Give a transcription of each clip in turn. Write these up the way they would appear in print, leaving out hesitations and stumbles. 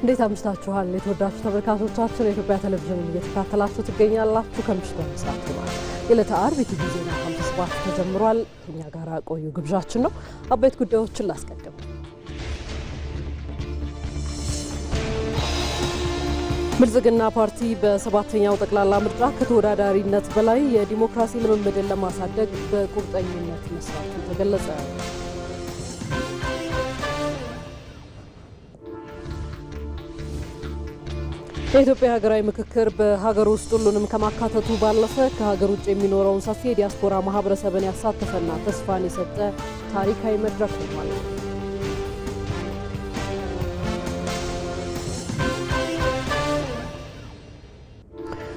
እንዴት አምሽታችኋል? የተወዳችሁ ተመልካቾቻችን የኢትዮጵያ ቴሌቪዥን እየተከታተላችሁ ትገኛላችሁ። ከምሽቱ ሰዓት ነው። የዕለተ ዓርብ ኢቲቪ ዜና 57 ተጀምሯል። ከኛ ጋር ቆዩ ግብዣችን ነው። አበይት ጉዳዮችን ላስቀድም። ብልጽግና ፓርቲ በሰባተኛው ጠቅላላ ምርጫ ከተወዳዳሪነት በላይ የዲሞክራሲ ልምምድን ለማሳደግ በቁርጠኝነት መስራቱ ተገለጸ። የኢትዮጵያ ሀገራዊ ምክክር በሀገር ውስጥ ሁሉንም ከማካተቱ ባለፈ ከሀገር ውጭ የሚኖረውን ሰፊ የዲያስፖራ ማህበረሰብን ያሳተፈና ተስፋን የሰጠ ታሪካዊ መድረክ ሆኗል።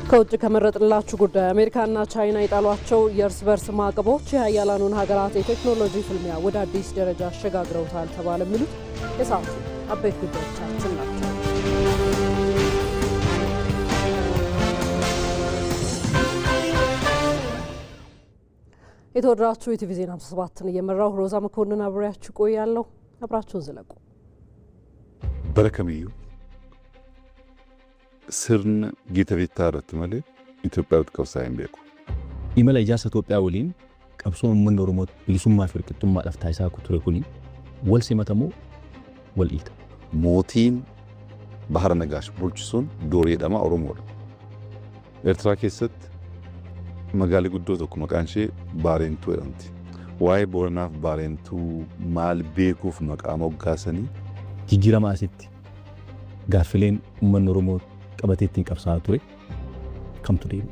ከውጭ ከመረጥንላችሁ ጉዳይ አሜሪካና ቻይና የጣሏቸው የእርስ በርስ ማዕቀቦች የሀያላኑን ሀገራት የቴክኖሎጂ ፍልሚያ ወደ አዲስ ደረጃ አሸጋግረውታል ተባለ። የሚሉት የሰዓቱ አበይት ጉዳዮቻችን ናቸው። የተወደዳችሁ ኢቲቪ ዜና 57ን እየመራው ሮዛ መኮንን አብሬያችሁ ቆያለሁ። አብራችሁን ዝለቁ። በረከምዩ ስርን ጌተቤታ ረትመለ ኢትዮጵያ ተቀውሳይም ቤኩ ኢመላ ኢጃሳ ኢትዮጵያ ወሊን ቀብሶ ምን ኦሮሞ ሊሱማ ፍርቅቱማ ለፍታይሳ ኩቱሬ ኩኒ ወልሲ መተሞ ወልኢት ሞቲን ባህር ነጋሽ ቡልቹሱን ዶሬ ደማ ኦሮሞ ኤርትራ ከሰት መጋሊ ጉዶ tokko maqaan ishee Baarentuu jedhamti. Waa'ee Booranaaf Baarentuu maal beekuuf maqaa moggaasanii jijjiirama asitti gaaffileen uummanni Oromoo qabatee ittiin qabsaa'aa ture kamtu deema.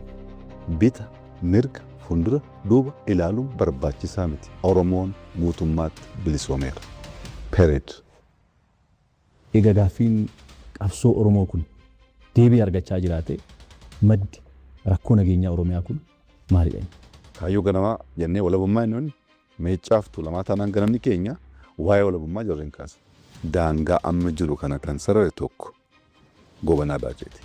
Bita mirga fuuldura duuba ilaaluun barbaachisaa miti. Oromoon guutummaatti bilisoomeera. Period. Egaa gaaffiin qabsoo Oromoo kun deebii argachaa jiraate maddi rakkoo nageenyaa Oromiyaa kun maaliidha? Kaayyoo ganamaa jennee walabummaa inni meecaaftu lamaa taanaan ganamni keenya waa'ee walabummaa jarreen kaasa. Daangaa amma jiru kana kan sarare tokko gobanaadhaa jeeti.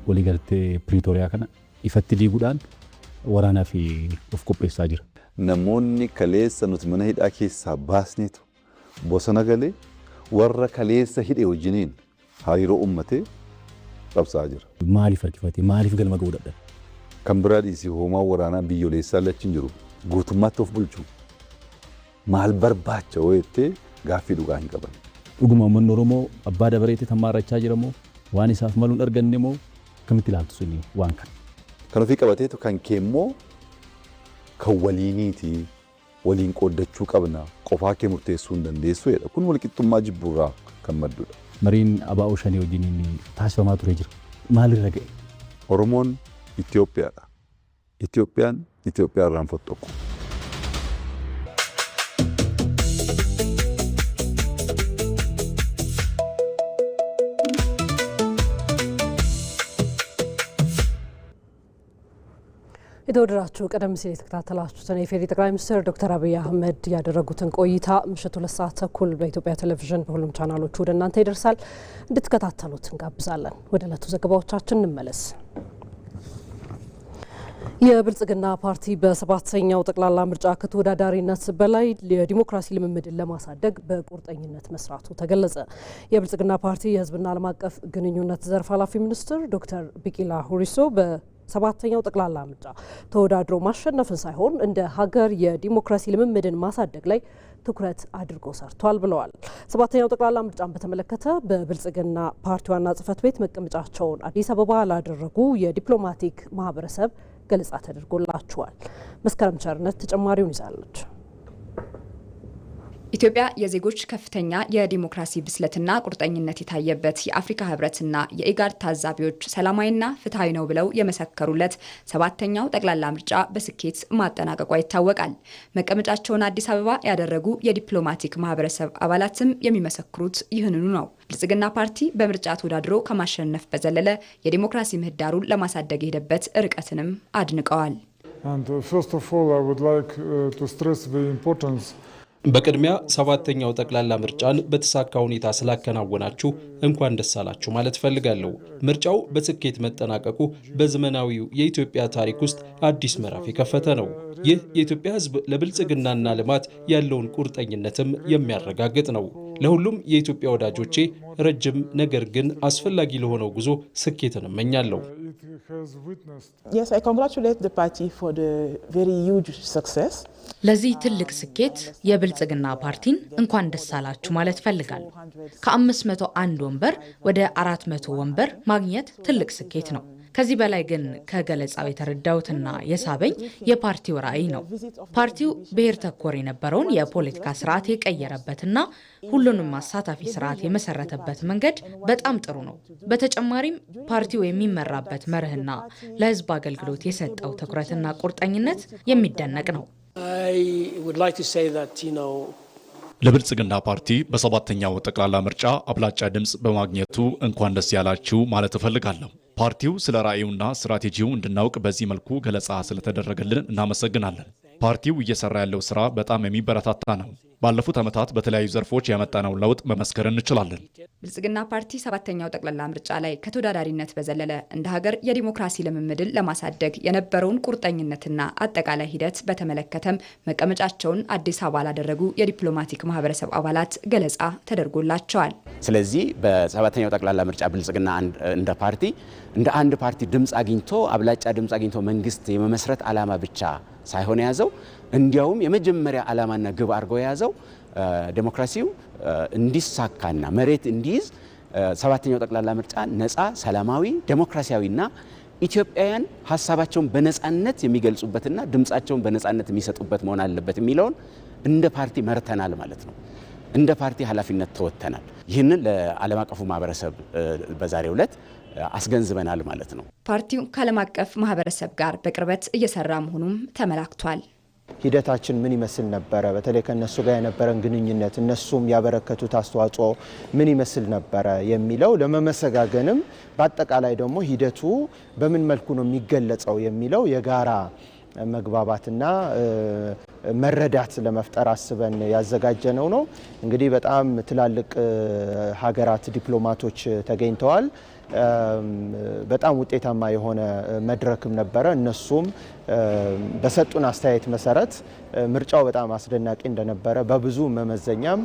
Waliigaltee Piriitooriyaa kana ifatti diiguudhaan waraanaa fi of qopheessaa jira. Namoonni kaleessa nuti mana hidhaa keessaa baasneetu bosona galee warra kaleessa hidhe wajjiniin hariiroo uummatee qabsaa jira. Maaliif harkifatee maaliif galma ga'uu dadhabe? Kan biraa dhiisii hoomaa waraanaa biyyoolessaa lachiin jiru guutummaatti of bulchuu maal barbaacha wayittee gaaffii dhugaa hin qaban. Dhuguma uummanni Oromoo abbaa dabareetti tammaarrachaa jira moo waan isaaf maluun arganne moo kamitti ilaaltu suni waan kana? Kan ofii qabateetu kan keemmoo kan waliiniiti waliin qooddachuu qabna qofaa kee murteessuu hin dandeessu jedha. Kun walqixxummaa jibbuurraa kan maddudha. Mariin ABO shanii wajjiniin taasifamaa ture jira. Maalirra ga'e? Oromoon Itoophiyaadha. Itoophiyaan Itoophiyaa irraan fottoqu. የተወደዳችሁ ቀደም ሲል የተከታተላችሁትን የፌዴራል ጠቅላይ ሚኒስትር ዶክተር አብይ አህመድ ያደረጉትን ቆይታ ምሽቱ 2 ሰዓት ተኩል በኢትዮጵያ ቴሌቪዥን በሁሉም ቻናሎች ወደ እናንተ ይደርሳል። እንድትከታተሉት እንጋብዛለን። ወደ ዕለቱ ዘገባዎቻችን እንመለስ። የብልጽግና ፓርቲ በሰባተኛው ጠቅላላ ምርጫ ከተወዳዳሪነት በላይ የዲሞክራሲ ልምምድን ለማሳደግ በቁርጠኝነት መስራቱ ተገለጸ። የብልጽግና ፓርቲ የሕዝብና ዓለም አቀፍ ግንኙነት ዘርፍ ኃላፊ ሚኒስትር ዶክተር ቢቂላ ሁሪሶ በሰባተኛው ጠቅላላ ምርጫ ተወዳድሮ ማሸነፍን ሳይሆን እንደ ሀገር የዲሞክራሲ ልምምድን ማሳደግ ላይ ትኩረት አድርጎ ሰርቷል ብለዋል። ሰባተኛው ጠቅላላ ምርጫን በተመለከተ በብልጽግና ፓርቲ ዋና ጽሕፈት ቤት መቀመጫቸውን አዲስ አበባ ላደረጉ የዲፕሎማቲክ ማህበረሰብ ገለጻ ተደርጎላቸዋል። መስከረም ቸርነት ተጨማሪውን ይዛለች። ኢትዮጵያ የዜጎች ከፍተኛ የዲሞክራሲ ብስለትና ቁርጠኝነት የታየበት የአፍሪካ ህብረትና የኢጋድ ታዛቢዎች ሰላማዊና ፍትሃዊ ነው ብለው የመሰከሩለት ሰባተኛው ጠቅላላ ምርጫ በስኬት ማጠናቀቋ ይታወቃል። መቀመጫቸውን አዲስ አበባ ያደረጉ የዲፕሎማቲክ ማህበረሰብ አባላትም የሚመሰክሩት ይህንኑ ነው። ብልጽግና ፓርቲ በምርጫ ተወዳድሮ ከማሸነፍ በዘለለ የዲሞክራሲ ምህዳሩን ለማሳደግ የሄደበት ርቀትንም አድንቀዋል። በቅድሚያ ሰባተኛው ጠቅላላ ምርጫን በተሳካ ሁኔታ ስላከናወናችሁ እንኳን ደስ አላችሁ ማለት ፈልጋለሁ። ምርጫው በስኬት መጠናቀቁ በዘመናዊው የኢትዮጵያ ታሪክ ውስጥ አዲስ ምዕራፍ የከፈተ ነው። ይህ የኢትዮጵያ ሕዝብ ለብልጽግናና ልማት ያለውን ቁርጠኝነትም የሚያረጋግጥ ነው። ለሁሉም የኢትዮጵያ ወዳጆቼ ረጅም ነገር ግን አስፈላጊ ለሆነው ጉዞ ስኬትን እመኛለሁ። Yes, I congratulate the party for the very huge success. ለዚህ ትልቅ ስኬት የብልጽግና ፓርቲን እንኳን ደስ አላችሁ ማለት ፈልጋለሁ። ከ501 ወንበር ወደ 400 ወንበር ማግኘት ትልቅ ስኬት ነው። ከዚህ በላይ ግን ከገለጻው የተረዳሁትና የሳበኝ የፓርቲው ራዕይ ነው። ፓርቲው ብሔር ተኮር የነበረውን የፖለቲካ ስርዓት የቀየረበትና ሁሉንም አሳታፊ ስርዓት የመሰረተበት መንገድ በጣም ጥሩ ነው። በተጨማሪም ፓርቲው የሚመራበት መርህና ለህዝብ አገልግሎት የሰጠው ትኩረትና ቁርጠኝነት የሚደነቅ ነው። ለብልጽግና ፓርቲ በሰባተኛው ጠቅላላ ምርጫ አብላጫ ድምፅ በማግኘቱ እንኳን ደስ ያላችሁ ማለት እፈልጋለሁ። ፓርቲው ስለ ራዕዩና ስትራቴጂው እንድናውቅ በዚህ መልኩ ገለጻ ስለተደረገልን እናመሰግናለን። ፓርቲው እየሰራ ያለው ስራ በጣም የሚበረታታ ነው። ባለፉት ዓመታት በተለያዩ ዘርፎች ያመጣነው ለውጥ መመስከር እንችላለን። ብልጽግና ፓርቲ ሰባተኛው ጠቅላላ ምርጫ ላይ ከተወዳዳሪነት በዘለለ እንደ ሀገር የዲሞክራሲ ልምምድን ለማሳደግ የነበረውን ቁርጠኝነትና አጠቃላይ ሂደት በተመለከተም መቀመጫቸውን አዲስ አበባ ላደረጉ የዲፕሎማቲክ ማህበረሰብ አባላት ገለጻ ተደርጎላቸዋል። ስለዚህ በሰባተኛው ጠቅላላ ምርጫ ብልጽግና እንደ ፓርቲ እንደ አንድ ፓርቲ ድምፅ አግኝቶ አብላጫ ድምፅ አግኝቶ መንግስት የመመስረት ዓላማ ብቻ ሳይሆን ያዘው እንዲያውም የመጀመሪያ ዓላማና ግብ አድርጎ ያዘው ዴሞክራሲው እንዲሳካና መሬት እንዲይዝ ሰባተኛው ጠቅላላ ምርጫ ነፃ፣ ሰላማዊ፣ ዴሞክራሲያዊና ኢትዮጵያውያን ሀሳባቸውን በነፃነት የሚገልጹበትና ድምፃቸውን በነፃነት የሚሰጡበት መሆን አለበት የሚለውን እንደ ፓርቲ መርተናል ማለት ነው። እንደ ፓርቲ ኃላፊነት ተወጥተናል። ይህንን ለዓለም አቀፉ ማህበረሰብ በዛሬው ዕለት አስገንዝበናል ማለት ነው። ፓርቲው ከዓለም አቀፍ ማህበረሰብ ጋር በቅርበት እየሰራ መሆኑም ተመላክቷል። ሂደታችን ምን ይመስል ነበረ? በተለይ ከነሱ ጋር የነበረን ግንኙነት እነሱም ያበረከቱት አስተዋጽኦ ምን ይመስል ነበረ የሚለው ለመመሰጋገንም በአጠቃላይ ደግሞ ሂደቱ በምን መልኩ ነው የሚገለጸው የሚለው የጋራ መግባባትና መረዳት ለመፍጠር አስበን ያዘጋጀነው ነው። እንግዲህ በጣም ትላልቅ ሀገራት ዲፕሎማቶች ተገኝተዋል። በጣም ውጤታማ የሆነ መድረክም ነበረ። እነሱም በሰጡን አስተያየት መሰረት ምርጫው በጣም አስደናቂ እንደነበረ በብዙ መመዘኛም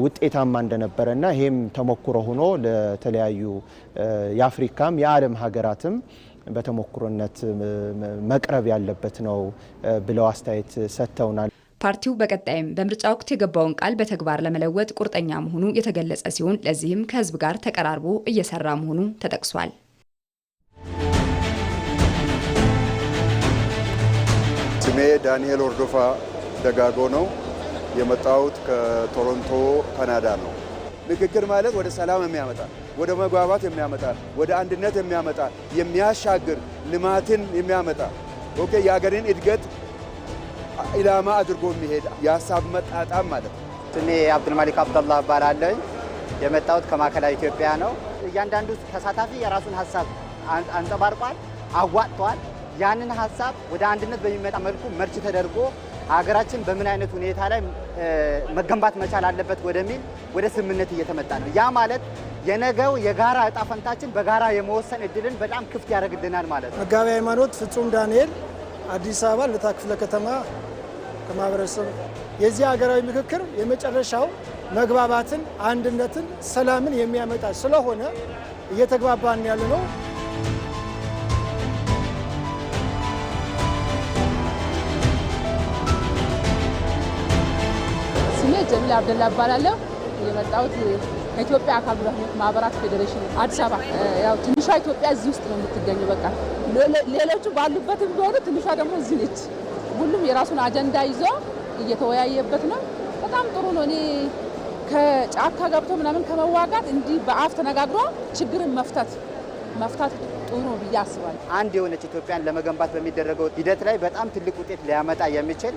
ውጤታማ እንደነበረና ይሄም ተሞክሮ ሆኖ ለተለያዩ የአፍሪካም የዓለም ሀገራትም በተሞክሮነት መቅረብ ያለበት ነው ብለው አስተያየት ሰጥተውናል። ፓርቲው በቀጣይም በምርጫ ወቅት የገባውን ቃል በተግባር ለመለወጥ ቁርጠኛ መሆኑ የተገለጸ ሲሆን ለዚህም ከህዝብ ጋር ተቀራርቦ እየሰራ መሆኑ ተጠቅሷል። ስሜ ዳንኤል ወርዶፋ ደጋጎ ነው። የመጣሁት ከቶሮንቶ ካናዳ ነው። ምክክር ማለት ወደ ሰላም የሚያመጣ፣ ወደ መግባባት የሚያመጣ፣ ወደ አንድነት የሚያመጣ፣ የሚያሻግር ልማትን የሚያመጣ የሀገርን እድገት ኢላማ አድርጎ የሚሄድ የሀሳብ መጣጣም ማለት ነው። ስሜ አብዱልማሊክ አብደላህ እባላለሁ። የመጣሁት ከማዕከላዊ ኢትዮጵያ ነው። እያንዳንዱ ተሳታፊ የራሱን ሀሳብ አንጸባርቋል፣ አዋጥቷል። ያንን ሀሳብ ወደ አንድነት በሚመጣ መልኩ መርች ተደርጎ ሀገራችን በምን አይነት ሁኔታ ላይ መገንባት መቻል አለበት ወደሚል ወደ ስምምነት እየተመጣ ነው። ያ ማለት የነገው የጋራ እጣ ፈንታችን በጋራ የመወሰን እድልን በጣም ክፍት ያደርግልናል ማለት ነው። መጋቢ ሃይማኖት ፍጹም ዳንኤል አዲስ አበባ ልደታ ክፍለ ከተማ ከማህበረሰብ የዚህ ሀገራዊ ምክክር የመጨረሻው መግባባትን፣ አንድነትን፣ ሰላምን የሚያመጣ ስለሆነ እየተግባባን ያለ ነው። ስሜ ጀሚላ አብደላ እባላለሁ። የመጣሁት ከኢትዮጵያ አካል ጉዳተኞች ማህበራት ፌዴሬሽን አዲስ አበባ። ያው ትንሿ ኢትዮጵያ እዚህ ውስጥ ነው የምትገኘው። በቃ ሌሎቹ ባሉበትም ቢሆኑ ትንሿ ደግሞ እዚህ ነች። ሁሉም የራሱን አጀንዳ ይዞ እየተወያየበት ነው። በጣም ጥሩ ነው። እኔ ከጫካ ገብቶ ምናምን ከመዋጋት እንዲህ በአፍ ተነጋግሮ ችግርን መፍታት ጥሩ ነው ብዬ አስባለሁ። አንድ የሆነች ኢትዮጵያን ለመገንባት በሚደረገው ሂደት ላይ በጣም ትልቅ ውጤት ሊያመጣ የሚችል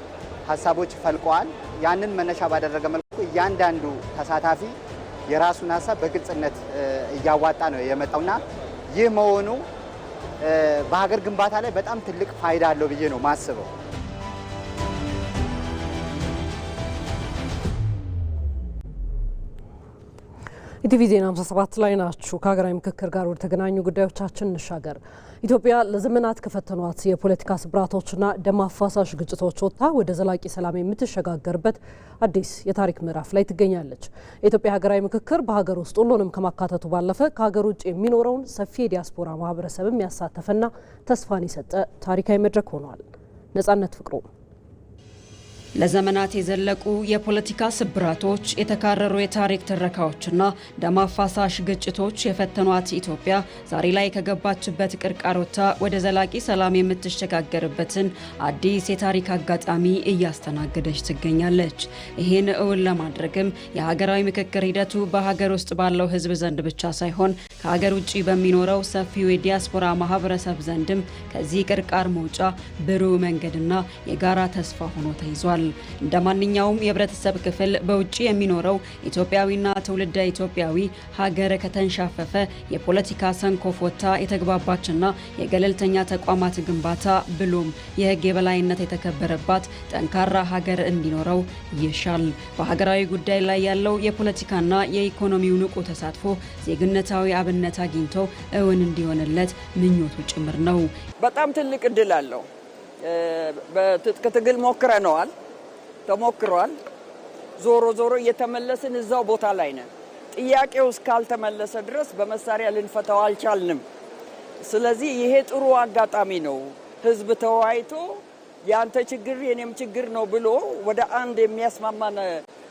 ሀሳቦች ፈልቀዋል። ያንን መነሻ ባደረገ መልኩ እያንዳንዱ ተሳታፊ የራሱን ሀሳብ በግልጽነት እያዋጣ ነው የመጣውና ይህ መሆኑ በሀገር ግንባታ ላይ በጣም ትልቅ ፋይዳ አለው ብዬ ነው ማስበው። ኢቲቪ ዜና 57 ላይ ናችሁ። ከሀገራዊ ምክክር ጋር ወደ ተገናኙ ጉዳዮቻችን እንሻገር። ኢትዮጵያ ለዘመናት ከፈተኗት የፖለቲካ ስብራቶችና ደም አፋሳሽ ግጭቶች ወጥታ ወደ ዘላቂ ሰላም የምትሸጋገርበት አዲስ የታሪክ ምዕራፍ ላይ ትገኛለች። የኢትዮጵያ ሀገራዊ ምክክር በሀገር ውስጥ ሁሉንም ከማካተቱ ባለፈ ከሀገር ውጭ የሚኖረውን ሰፊ የዲያስፖራ ማህበረሰብም ያሳተፈና ተስፋን የሰጠ ታሪካዊ መድረክ ሆኗል። ነጻነት ፍቅሩ ለዘመናት የዘለቁ የፖለቲካ ስብራቶች፣ የተካረሩ የታሪክ ትረካዎችና ደም አፋሳሽ ግጭቶች የፈተኗት ኢትዮጵያ ዛሬ ላይ ከገባችበት ቅርቃር ወጥታ ወደ ዘላቂ ሰላም የምትሸጋገርበትን አዲስ የታሪክ አጋጣሚ እያስተናገደች ትገኛለች። ይህን እውን ለማድረግም የሀገራዊ ምክክር ሂደቱ በሀገር ውስጥ ባለው ሕዝብ ዘንድ ብቻ ሳይሆን ከሀገር ውጭ በሚኖረው ሰፊው የዲያስፖራ ማህበረሰብ ዘንድም ከዚህ ቅርቃር መውጫ ብሩህ መንገድና የጋራ ተስፋ ሆኖ ተይዟል። እንደ ማንኛውም የህብረተሰብ ክፍል በውጭ የሚኖረው ኢትዮጵያዊና ትውልደ ኢትዮጵያዊ ሀገር ከተንሻፈፈ የፖለቲካ ሰንኮፍ ወጥታ የተግባባችና የገለልተኛ ተቋማት ግንባታ ብሎም የህግ የበላይነት የተከበረባት ጠንካራ ሀገር እንዲኖረው ይሻል። በሀገራዊ ጉዳይ ላይ ያለው የፖለቲካና የኢኮኖሚው ንቁ ተሳትፎ ዜግነታዊ አብነት አግኝቶ እውን እንዲሆንለት ምኞቱ ጭምር ነው። በጣም ትልቅ እድል አለው። በትጥቅ ትግል ተሞክሯል። ዞሮ እየተመለስን እዛው ቦታ ላይ ነን። ጥያቄው እስካልተመለሰ ድረስ በመሳሪያ ልንፈታው አልቻልንም። ስለዚህ ይሄ ጥሩ አጋጣሚ ነው። ህዝብ ተወያይቶ ያንተ ችግር የኔም ችግር ነው ብሎ ወደ አንድ የሚያስማማን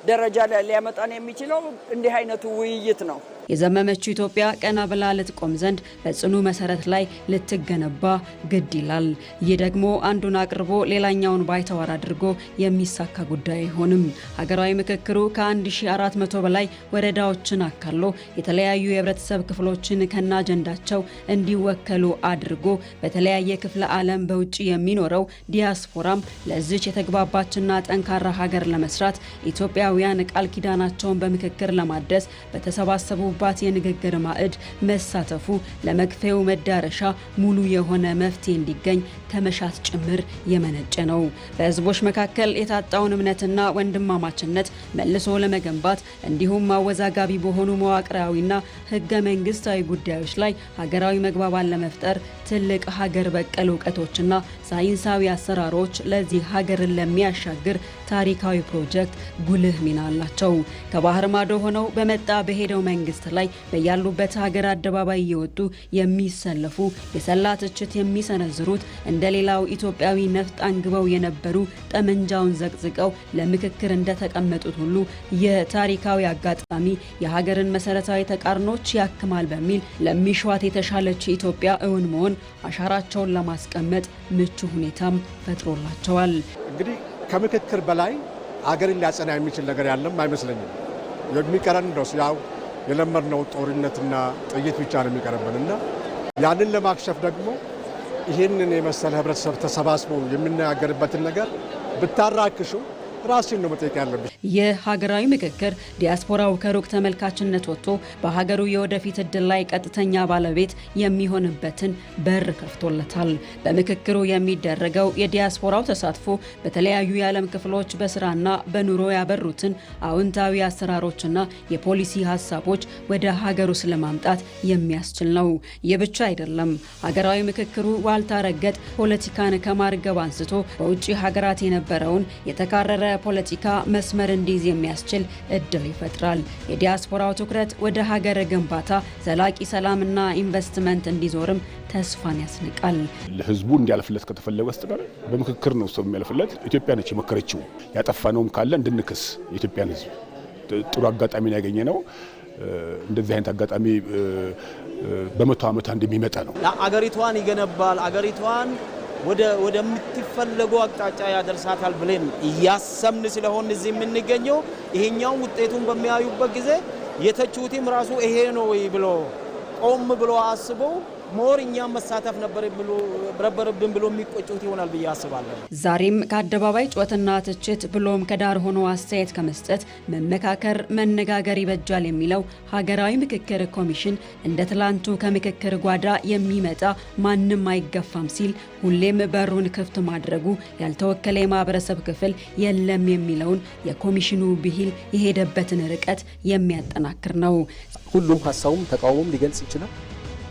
ደረጃ ላይ ሊያመጣን የሚችለው እንዲህ አይነቱ ውይይት ነው። የዘመመችው ኢትዮጵያ ቀና ብላ ልትቆም ዘንድ በጽኑ መሰረት ላይ ልትገነባ ግድ ይላል። ይህ ደግሞ አንዱን አቅርቦ ሌላኛውን ባይተዋር አድርጎ የሚሳካ ጉዳይ አይሆንም። ሀገራዊ ምክክሩ ከ1400 በላይ ወረዳዎችን አካሎ የተለያዩ የህብረተሰብ ክፍሎችን ከና አጀንዳቸው እንዲወከሉ አድርጎ በተለያየ ክፍለ ዓለም በውጭ የሚኖረው ዲያስፖራም ለዚች የተግባባችና ጠንካራ ሀገር ለመስራት ኢትዮጵያውያን ቃል ኪዳናቸውን በምክክር ለማድረስ በተሰባሰቡ ባት የንግግር ማዕድ መሳተፉ ለመክፈው መዳረሻ ሙሉ የሆነ መፍትሄ እንዲገኝ ከመሻት ጭምር የመነጨ ነው። በህዝቦች መካከል የታጣውን እምነትና ወንድማማችነት መልሶ ለመገንባት እንዲሁም አወዛጋቢ በሆኑ መዋቅራዊና ህገ መንግስታዊ ጉዳዮች ላይ ሀገራዊ መግባባት ለመፍጠር ትልቅ ሀገር በቀል እውቀቶችና ሳይንሳዊ አሰራሮች ለዚህ ሀገርን ለሚያሻግር ታሪካዊ ፕሮጀክት ጉልህ ሚና አላቸው። ከባህር ማዶ ሆነው በመጣ በሄደው መንግስት ላይ በያሉበት ሀገር አደባባይ እየወጡ የሚሰለፉ የሰላ ትችት የሚሰነዝሩት እንደሌላው ኢትዮጵያዊ ነፍጥ አንግበው የነበሩ ጠመንጃውን ዘቅዝቀው ለምክክር እንደተቀመጡት ሁሉ የታሪካዊ አጋጣሚ የሀገርን መሰረታዊ ተቃርኖች ያክማል በሚል ለሚሿት የተሻለች ኢትዮጵያ እውን መሆን አሻራቸውን ለማስቀመጥ ምቹ ሁኔታም ፈጥሮላቸዋል። እንግዲህ ከምክክር በላይ ሀገርን ሊያጸና የሚችል ነገር ያለም አይመስለኝም። የሚቀረን ነው ያው የለመድነው ጦርነትና ጥይት ብቻ ነው የሚቀርብንና ያንን ለማክሸፍ ደግሞ ይህንን የመሰለ ህብረተሰብ ተሰባስቦ የሚነጋገርበትን ነገር ብታራክሹ ራስን ነው መጠየቅ ያለብሽ። የሀገራዊ ምክክር ዲያስፖራው ከሩቅ ተመልካችነት ወጥቶ በሀገሩ የወደፊት እድል ላይ ቀጥተኛ ባለቤት የሚሆንበትን በር ከፍቶለታል። በምክክሩ የሚደረገው የዲያስፖራው ተሳትፎ በተለያዩ የዓለም ክፍሎች በስራና በኑሮ ያበሩትን አዎንታዊ አሰራሮችና የፖሊሲ ሀሳቦች ወደ ሀገሩ ስለማምጣት የሚያስችል ነው። ይህ ብቻ አይደለም። ሀገራዊ ምክክሩ ዋልታ ረገጥ ፖለቲካን ከማርገብ አንስቶ በውጭ ሀገራት የነበረውን የተካረረ ፖለቲካ መስመር እንዲይዝ የሚያስችል እድል ይፈጥራል። የዲያስፖራው ትኩረት ወደ ሀገር ግንባታ፣ ዘላቂ ሰላምና ኢንቨስትመንት እንዲዞርም ተስፋን ያስንቃል። ለህዝቡ እንዲያልፍለት ከተፈለገ በስተቀር በምክክር ነው ሰው የሚያልፍለት። ኢትዮጵያ ነች የመከረችው። ያጠፋነውም ካለ እንድንክስ የኢትዮጵያን ህዝብ ጥሩ አጋጣሚ ያገኘ ነው። እንደዚህ አይነት አጋጣሚ በመቶ ዓመት አንድ የሚመጣ ነው። አገሪቷን ይገነባል፣ አገሪቷን ወደምትፈለገው አቅጣጫ ያደርሳታል ብለን እያሰብን ስለሆነ እዚህ የምንገኘው ይሄኛው ውጤቱን በሚያዩበት ጊዜ የተቹትም ራሱ ይሄ ነው ወይ ብሎ ቆም ብሎ አስበው ሞር እኛም መሳተፍ ነበረብን ብሎ የሚቆጩት ይሆናል ብዬ አስባለሁ። ዛሬም ከአደባባይ ጩኸትና ትችት ብሎም ከዳር ሆኖ አስተያየት ከመስጠት መመካከር፣ መነጋገር ይበጃል የሚለው ሀገራዊ ምክክር ኮሚሽን እንደ ትላንቱ ከምክክር ጓዳ የሚመጣ ማንም አይገፋም ሲል ሁሌም በሩን ክፍት ማድረጉ ያልተወከለ የማህበረሰብ ክፍል የለም የሚለውን የኮሚሽኑ ብሂል የሄደበትን ርቀት የሚያጠናክር ነው። ሁሉም ሀሳቡም ተቃውሞም ሊገልጽ ይችላል።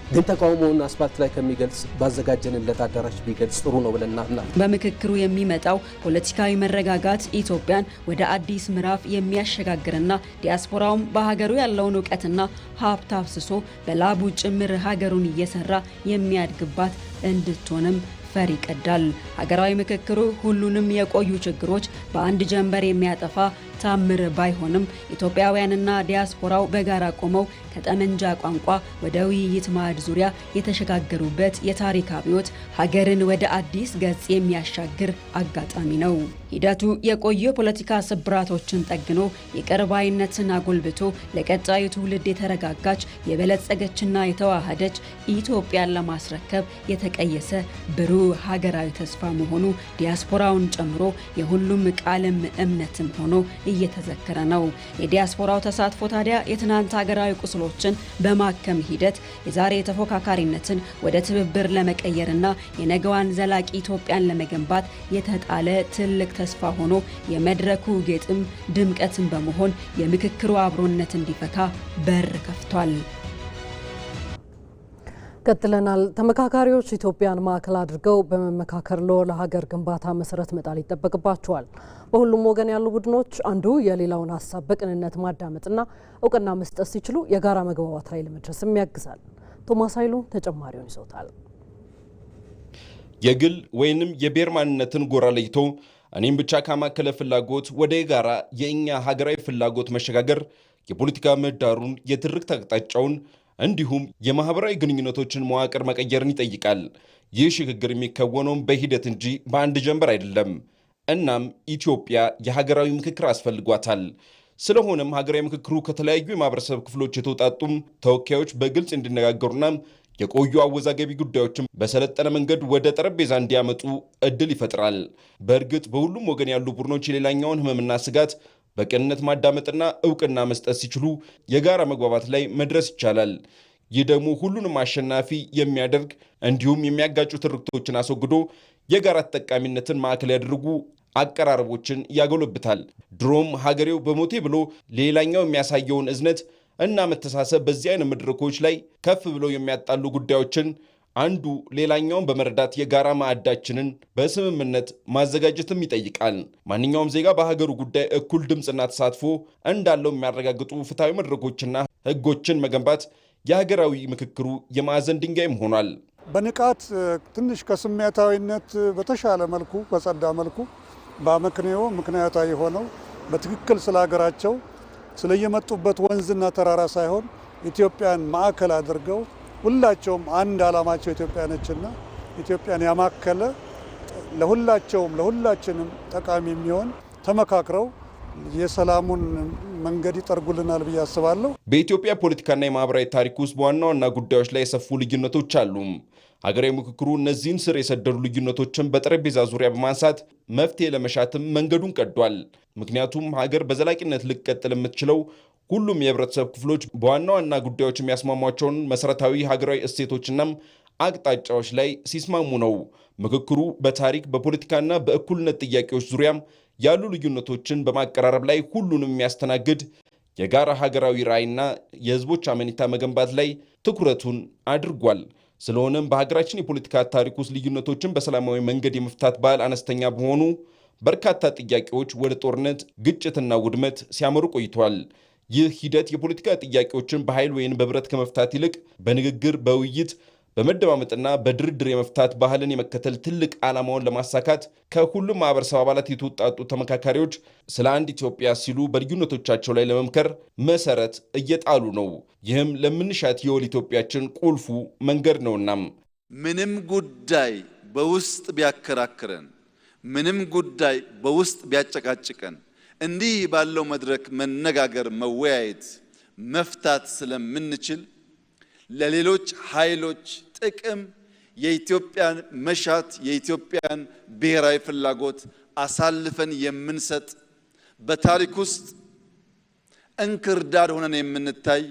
ግን ተቃውሞውን አስፋልት ላይ ከሚገልጽ ባዘጋጀንለት አዳራሽ ቢገልጽ ጥሩ ነው ብለና በምክክሩ የሚመጣው ፖለቲካዊ መረጋጋት ኢትዮጵያን ወደ አዲስ ምዕራፍ የሚያሸጋግርና ዲያስፖራውም በሀገሩ ያለውን ዕውቀትና ሀብት አፍስሶ በላቡ ጭምር ሀገሩን እየሰራ የሚያድግባት እንድትሆንም ፈር ይቀዳል። ሀገራዊ ምክክሩ ሁሉንም የቆዩ ችግሮች በአንድ ጀንበር የሚያጠፋ ታምር ባይሆንም ኢትዮጵያውያንና ዲያስፖራው በጋራ ቆመው ከጠመንጃ ቋንቋ ወደ ውይይት ማዕድ ዙሪያ የተሸጋገሩበት የታሪክ አብዮት ሀገርን ወደ አዲስ ገጽ የሚያሻግር አጋጣሚ ነው። ሂደቱ የቆዩ የፖለቲካ ስብራቶችን ጠግኖ ይቅር ባይነትን አጎልብቶ ለቀጣዩ ትውልድ የተረጋጋች የበለጸገችና የተዋሃደች ኢትዮጵያን ለማስረከብ የተቀየሰ ብሩህ ሀገራዊ ተስፋ መሆኑ ዲያስፖራውን ጨምሮ የሁሉም ቃልም እምነትም ሆኖ እየተዘከረ ነው። የዲያስፖራው ተሳትፎ ታዲያ የትናንት ሀገራዊ ቁስሎችን በማከም ሂደት የዛሬ ተፎካካሪነትን ወደ ትብብር ለመቀየርና የነገዋን ዘላቂ ኢትዮጵያን ለመገንባት የተጣለ ትልቅ ተስፋ ሆኖ የመድረኩ ጌጥም ድምቀትን በመሆን የምክክሩ አብሮነት እንዲፈካ በር ከፍቷል። ቀጥለናል። ተመካካሪዎች ኢትዮጵያን ማዕከል አድርገው በመመካከር ለሀገር ግንባታ መሰረት መጣል ይጠበቅባቸዋል። በሁሉም ወገን ያሉ ቡድኖች አንዱ የሌላውን ሀሳብ በቅንነት ማዳመጥና እውቅና መስጠት ሲችሉ የጋራ መግባባት ላይ ለመድረስም ያግዛል። ቶማስ ኃይሉ ተጨማሪውን ይዞታል። የግል ወይንም የብሔር ማንነትን ጎራ ለይቶ እኔም ብቻ ካማከለ ፍላጎት ወደ የጋራ የእኛ ሀገራዊ ፍላጎት መሸጋገር የፖለቲካ ምህዳሩን የትርክት አቅጣጫውን እንዲሁም የማህበራዊ ግንኙነቶችን መዋቅር መቀየርን ይጠይቃል። ይህ ሽግግር የሚከወነው በሂደት እንጂ በአንድ ጀንበር አይደለም። እናም ኢትዮጵያ የሀገራዊ ምክክር አስፈልጓታል። ስለሆነም ሀገራዊ ምክክሩ ከተለያዩ የማህበረሰብ ክፍሎች የተውጣጡም ተወካዮች በግልጽ እንዲነጋገሩና የቆዩ አወዛጋቢ ጉዳዮችን በሰለጠነ መንገድ ወደ ጠረጴዛ እንዲያመጡ እድል ይፈጥራል። በእርግጥ በሁሉም ወገን ያሉ ቡድኖች የሌላኛውን ህመምና ስጋት በቅንነት ማዳመጥና እውቅና መስጠት ሲችሉ የጋራ መግባባት ላይ መድረስ ይቻላል። ይህ ደግሞ ሁሉንም አሸናፊ የሚያደርግ እንዲሁም የሚያጋጩ ትርክቶችን አስወግዶ የጋራ ተጠቃሚነትን ማዕከል ያደርጉ አቀራረቦችን ያጎለብታል። ድሮም ሀገሬው በሞቴ ብሎ ሌላኛው የሚያሳየውን እዝነት እና መተሳሰብ በዚህ አይነት መድረኮች ላይ ከፍ ብለው የሚያጣሉ ጉዳዮችን አንዱ ሌላኛውን በመረዳት የጋራ ማዕዳችንን በስምምነት ማዘጋጀትም ይጠይቃል። ማንኛውም ዜጋ በሀገሩ ጉዳይ እኩል ድምፅና ተሳትፎ እንዳለው የሚያረጋግጡ ፍትሐዊ መድረኮችና ህጎችን መገንባት የሀገራዊ ምክክሩ የማዕዘን ድንጋይም ሆኗል። በንቃት ትንሽ ከስሜታዊነት በተሻለ መልኩ በጸዳ መልኩ በአመክንዮ ምክንያታዊ ሆነው በትክክል ስለ ሀገራቸው ስለየመጡበት ወንዝና ተራራ ሳይሆን ኢትዮጵያን ማዕከል አድርገው ሁላቸውም አንድ ዓላማቸው ኢትዮጵያ ነችና ኢትዮጵያን ያማከለ ለሁላችንም ጠቃሚ የሚሆን ተመካክረው የሰላሙን መንገድ ይጠርጉልናል ብዬ አስባለሁ። በኢትዮጵያ ፖለቲካና የማህበራዊ ታሪክ ውስጥ በዋና ዋና ጉዳዮች ላይ የሰፉ ልዩነቶች አሉ። ሀገራዊ ምክክሩ እነዚህን ስር የሰደዱ ልዩነቶችን በጠረጴዛ ዙሪያ በማንሳት መፍትሄ ለመሻትም መንገዱን ቀዷል። ምክንያቱም ሀገር በዘላቂነት ልትቀጥል የምትችለው ሁሉም የህብረተሰብ ክፍሎች በዋና ዋና ጉዳዮች የሚያስማሟቸውን መሰረታዊ ሀገራዊ እሴቶችና አቅጣጫዎች ላይ ሲስማሙ ነው። ምክክሩ በታሪክ በፖለቲካና በእኩልነት ጥያቄዎች ዙሪያም ያሉ ልዩነቶችን በማቀራረብ ላይ ሁሉንም የሚያስተናግድ የጋራ ሀገራዊ ራዕይና የህዝቦች አመኔታ መገንባት ላይ ትኩረቱን አድርጓል። ስለሆነም በሀገራችን የፖለቲካ ታሪክ ውስጥ ልዩነቶችን በሰላማዊ መንገድ የመፍታት ባህል አነስተኛ በመሆኑ በርካታ ጥያቄዎች ወደ ጦርነት፣ ግጭትና ውድመት ሲያመሩ ቆይተዋል። ይህ ሂደት የፖለቲካ ጥያቄዎችን በኃይል ወይም በብረት ከመፍታት ይልቅ በንግግር፣ በውይይት፣ በመደማመጥና በድርድር የመፍታት ባህልን የመከተል ትልቅ ዓላማውን ለማሳካት ከሁሉም ማህበረሰብ አባላት የተውጣጡ ተመካካሪዎች ስለ አንድ ኢትዮጵያ ሲሉ በልዩነቶቻቸው ላይ ለመምከር መሰረት እየጣሉ ነው። ይህም ለምንሻት የወል ኢትዮጵያችን ቁልፉ መንገድ ነውና ምንም ጉዳይ በውስጥ ቢያከራክረን፣ ምንም ጉዳይ በውስጥ ቢያጨቃጭቀን እንዲህ ባለው መድረክ መነጋገር፣ መወያየት፣ መፍታት ስለምንችል ለሌሎች ኃይሎች ጥቅም የኢትዮጵያን መሻት የኢትዮጵያን ብሔራዊ ፍላጎት አሳልፈን የምንሰጥ በታሪክ ውስጥ እንክርዳድ ሆነን የምንታይ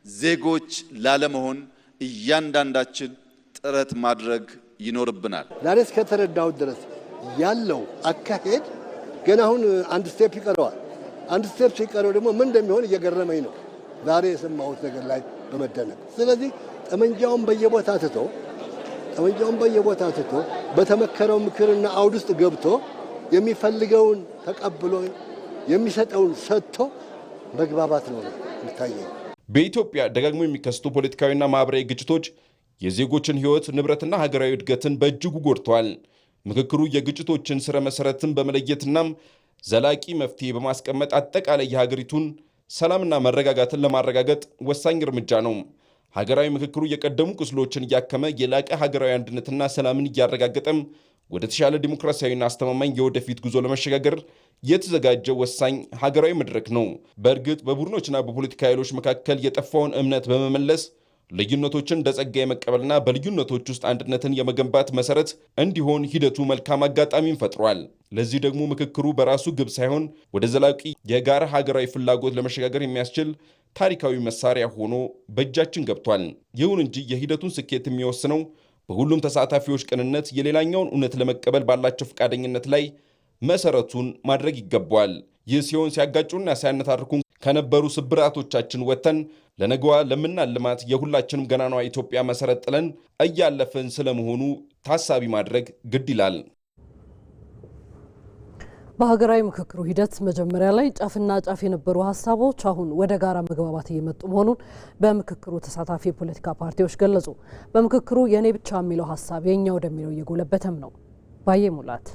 ዜጎች ላለመሆን እያንዳንዳችን ጥረት ማድረግ ይኖርብናል። ዛሬ እስከተረዳው ድረስ ያለው አካሄድ ገና አሁን አንድ ስቴፕ ይቀረዋል። አንድ ስቴፕ ሲቀረው ደግሞ ምን እንደሚሆን እየገረመኝ ነው ዛሬ የሰማሁት ነገር ላይ በመደነቅ። ስለዚህ ጠመንጃውን በየቦታ ትቶ በተመከረው ምክርና አውድ ውስጥ ገብቶ የሚፈልገውን ተቀብሎ የሚሰጠውን ሰጥቶ መግባባት ነው የሚታየው። በኢትዮጵያ ደጋግሞ የሚከሰቱ ፖለቲካዊና ማህበራዊ ግጭቶች የዜጎችን ሕይወት ንብረትና ሀገራዊ እድገትን በእጅጉ ጎድተዋል። ምክክሩ የግጭቶችን ስረ መሰረትን በመለየትና ዘላቂ መፍትሄ በማስቀመጥ አጠቃላይ የሀገሪቱን ሰላምና መረጋጋትን ለማረጋገጥ ወሳኝ እርምጃ ነው። ሀገራዊ ምክክሩ የቀደሙ ቁስሎችን እያከመ የላቀ ሀገራዊ አንድነትና ሰላምን እያረጋገጠም ወደ ተሻለ ዲሞክራሲያዊና አስተማማኝ የወደፊት ጉዞ ለመሸጋገር የተዘጋጀ ወሳኝ ሀገራዊ መድረክ ነው። በእርግጥ በቡድኖችና በፖለቲካ ኃይሎች መካከል የጠፋውን እምነት በመመለስ ልዩነቶችን እንደ ጸጋ የመቀበልና በልዩነቶች ውስጥ አንድነትን የመገንባት መሰረት እንዲሆን ሂደቱ መልካም አጋጣሚን ፈጥሯል። ለዚህ ደግሞ ምክክሩ በራሱ ግብ ሳይሆን ወደ ዘላቂ የጋራ ሀገራዊ ፍላጎት ለመሸጋገር የሚያስችል ታሪካዊ መሳሪያ ሆኖ በእጃችን ገብቷል። ይሁን እንጂ የሂደቱን ስኬት የሚወስነው በሁሉም ተሳታፊዎች ቅንነት፣ የሌላኛውን እውነት ለመቀበል ባላቸው ፈቃደኝነት ላይ መሰረቱን ማድረግ ይገባዋል። ይህ ሲሆን ሲያጋጩና ሲያነታርኩን ከነበሩ ስብራቶቻችን ወጥተን ለነገዋ ለምናልማት የሁላችንም ገናናዋ ኢትዮጵያ መሰረት ጥለን እያለፈን ስለመሆኑ ታሳቢ ማድረግ ግድ ይላል። በሀገራዊ ምክክሩ ሂደት መጀመሪያ ላይ ጫፍና ጫፍ የነበሩ ሀሳቦች አሁን ወደ ጋራ መግባባት እየመጡ መሆኑን በምክክሩ ተሳታፊ የፖለቲካ ፓርቲዎች ገለጹ። በምክክሩ የኔ ብቻ የሚለው ሀሳብ የኛ ወደሚለው እየጎለበተም ነው። ባየ ሙላት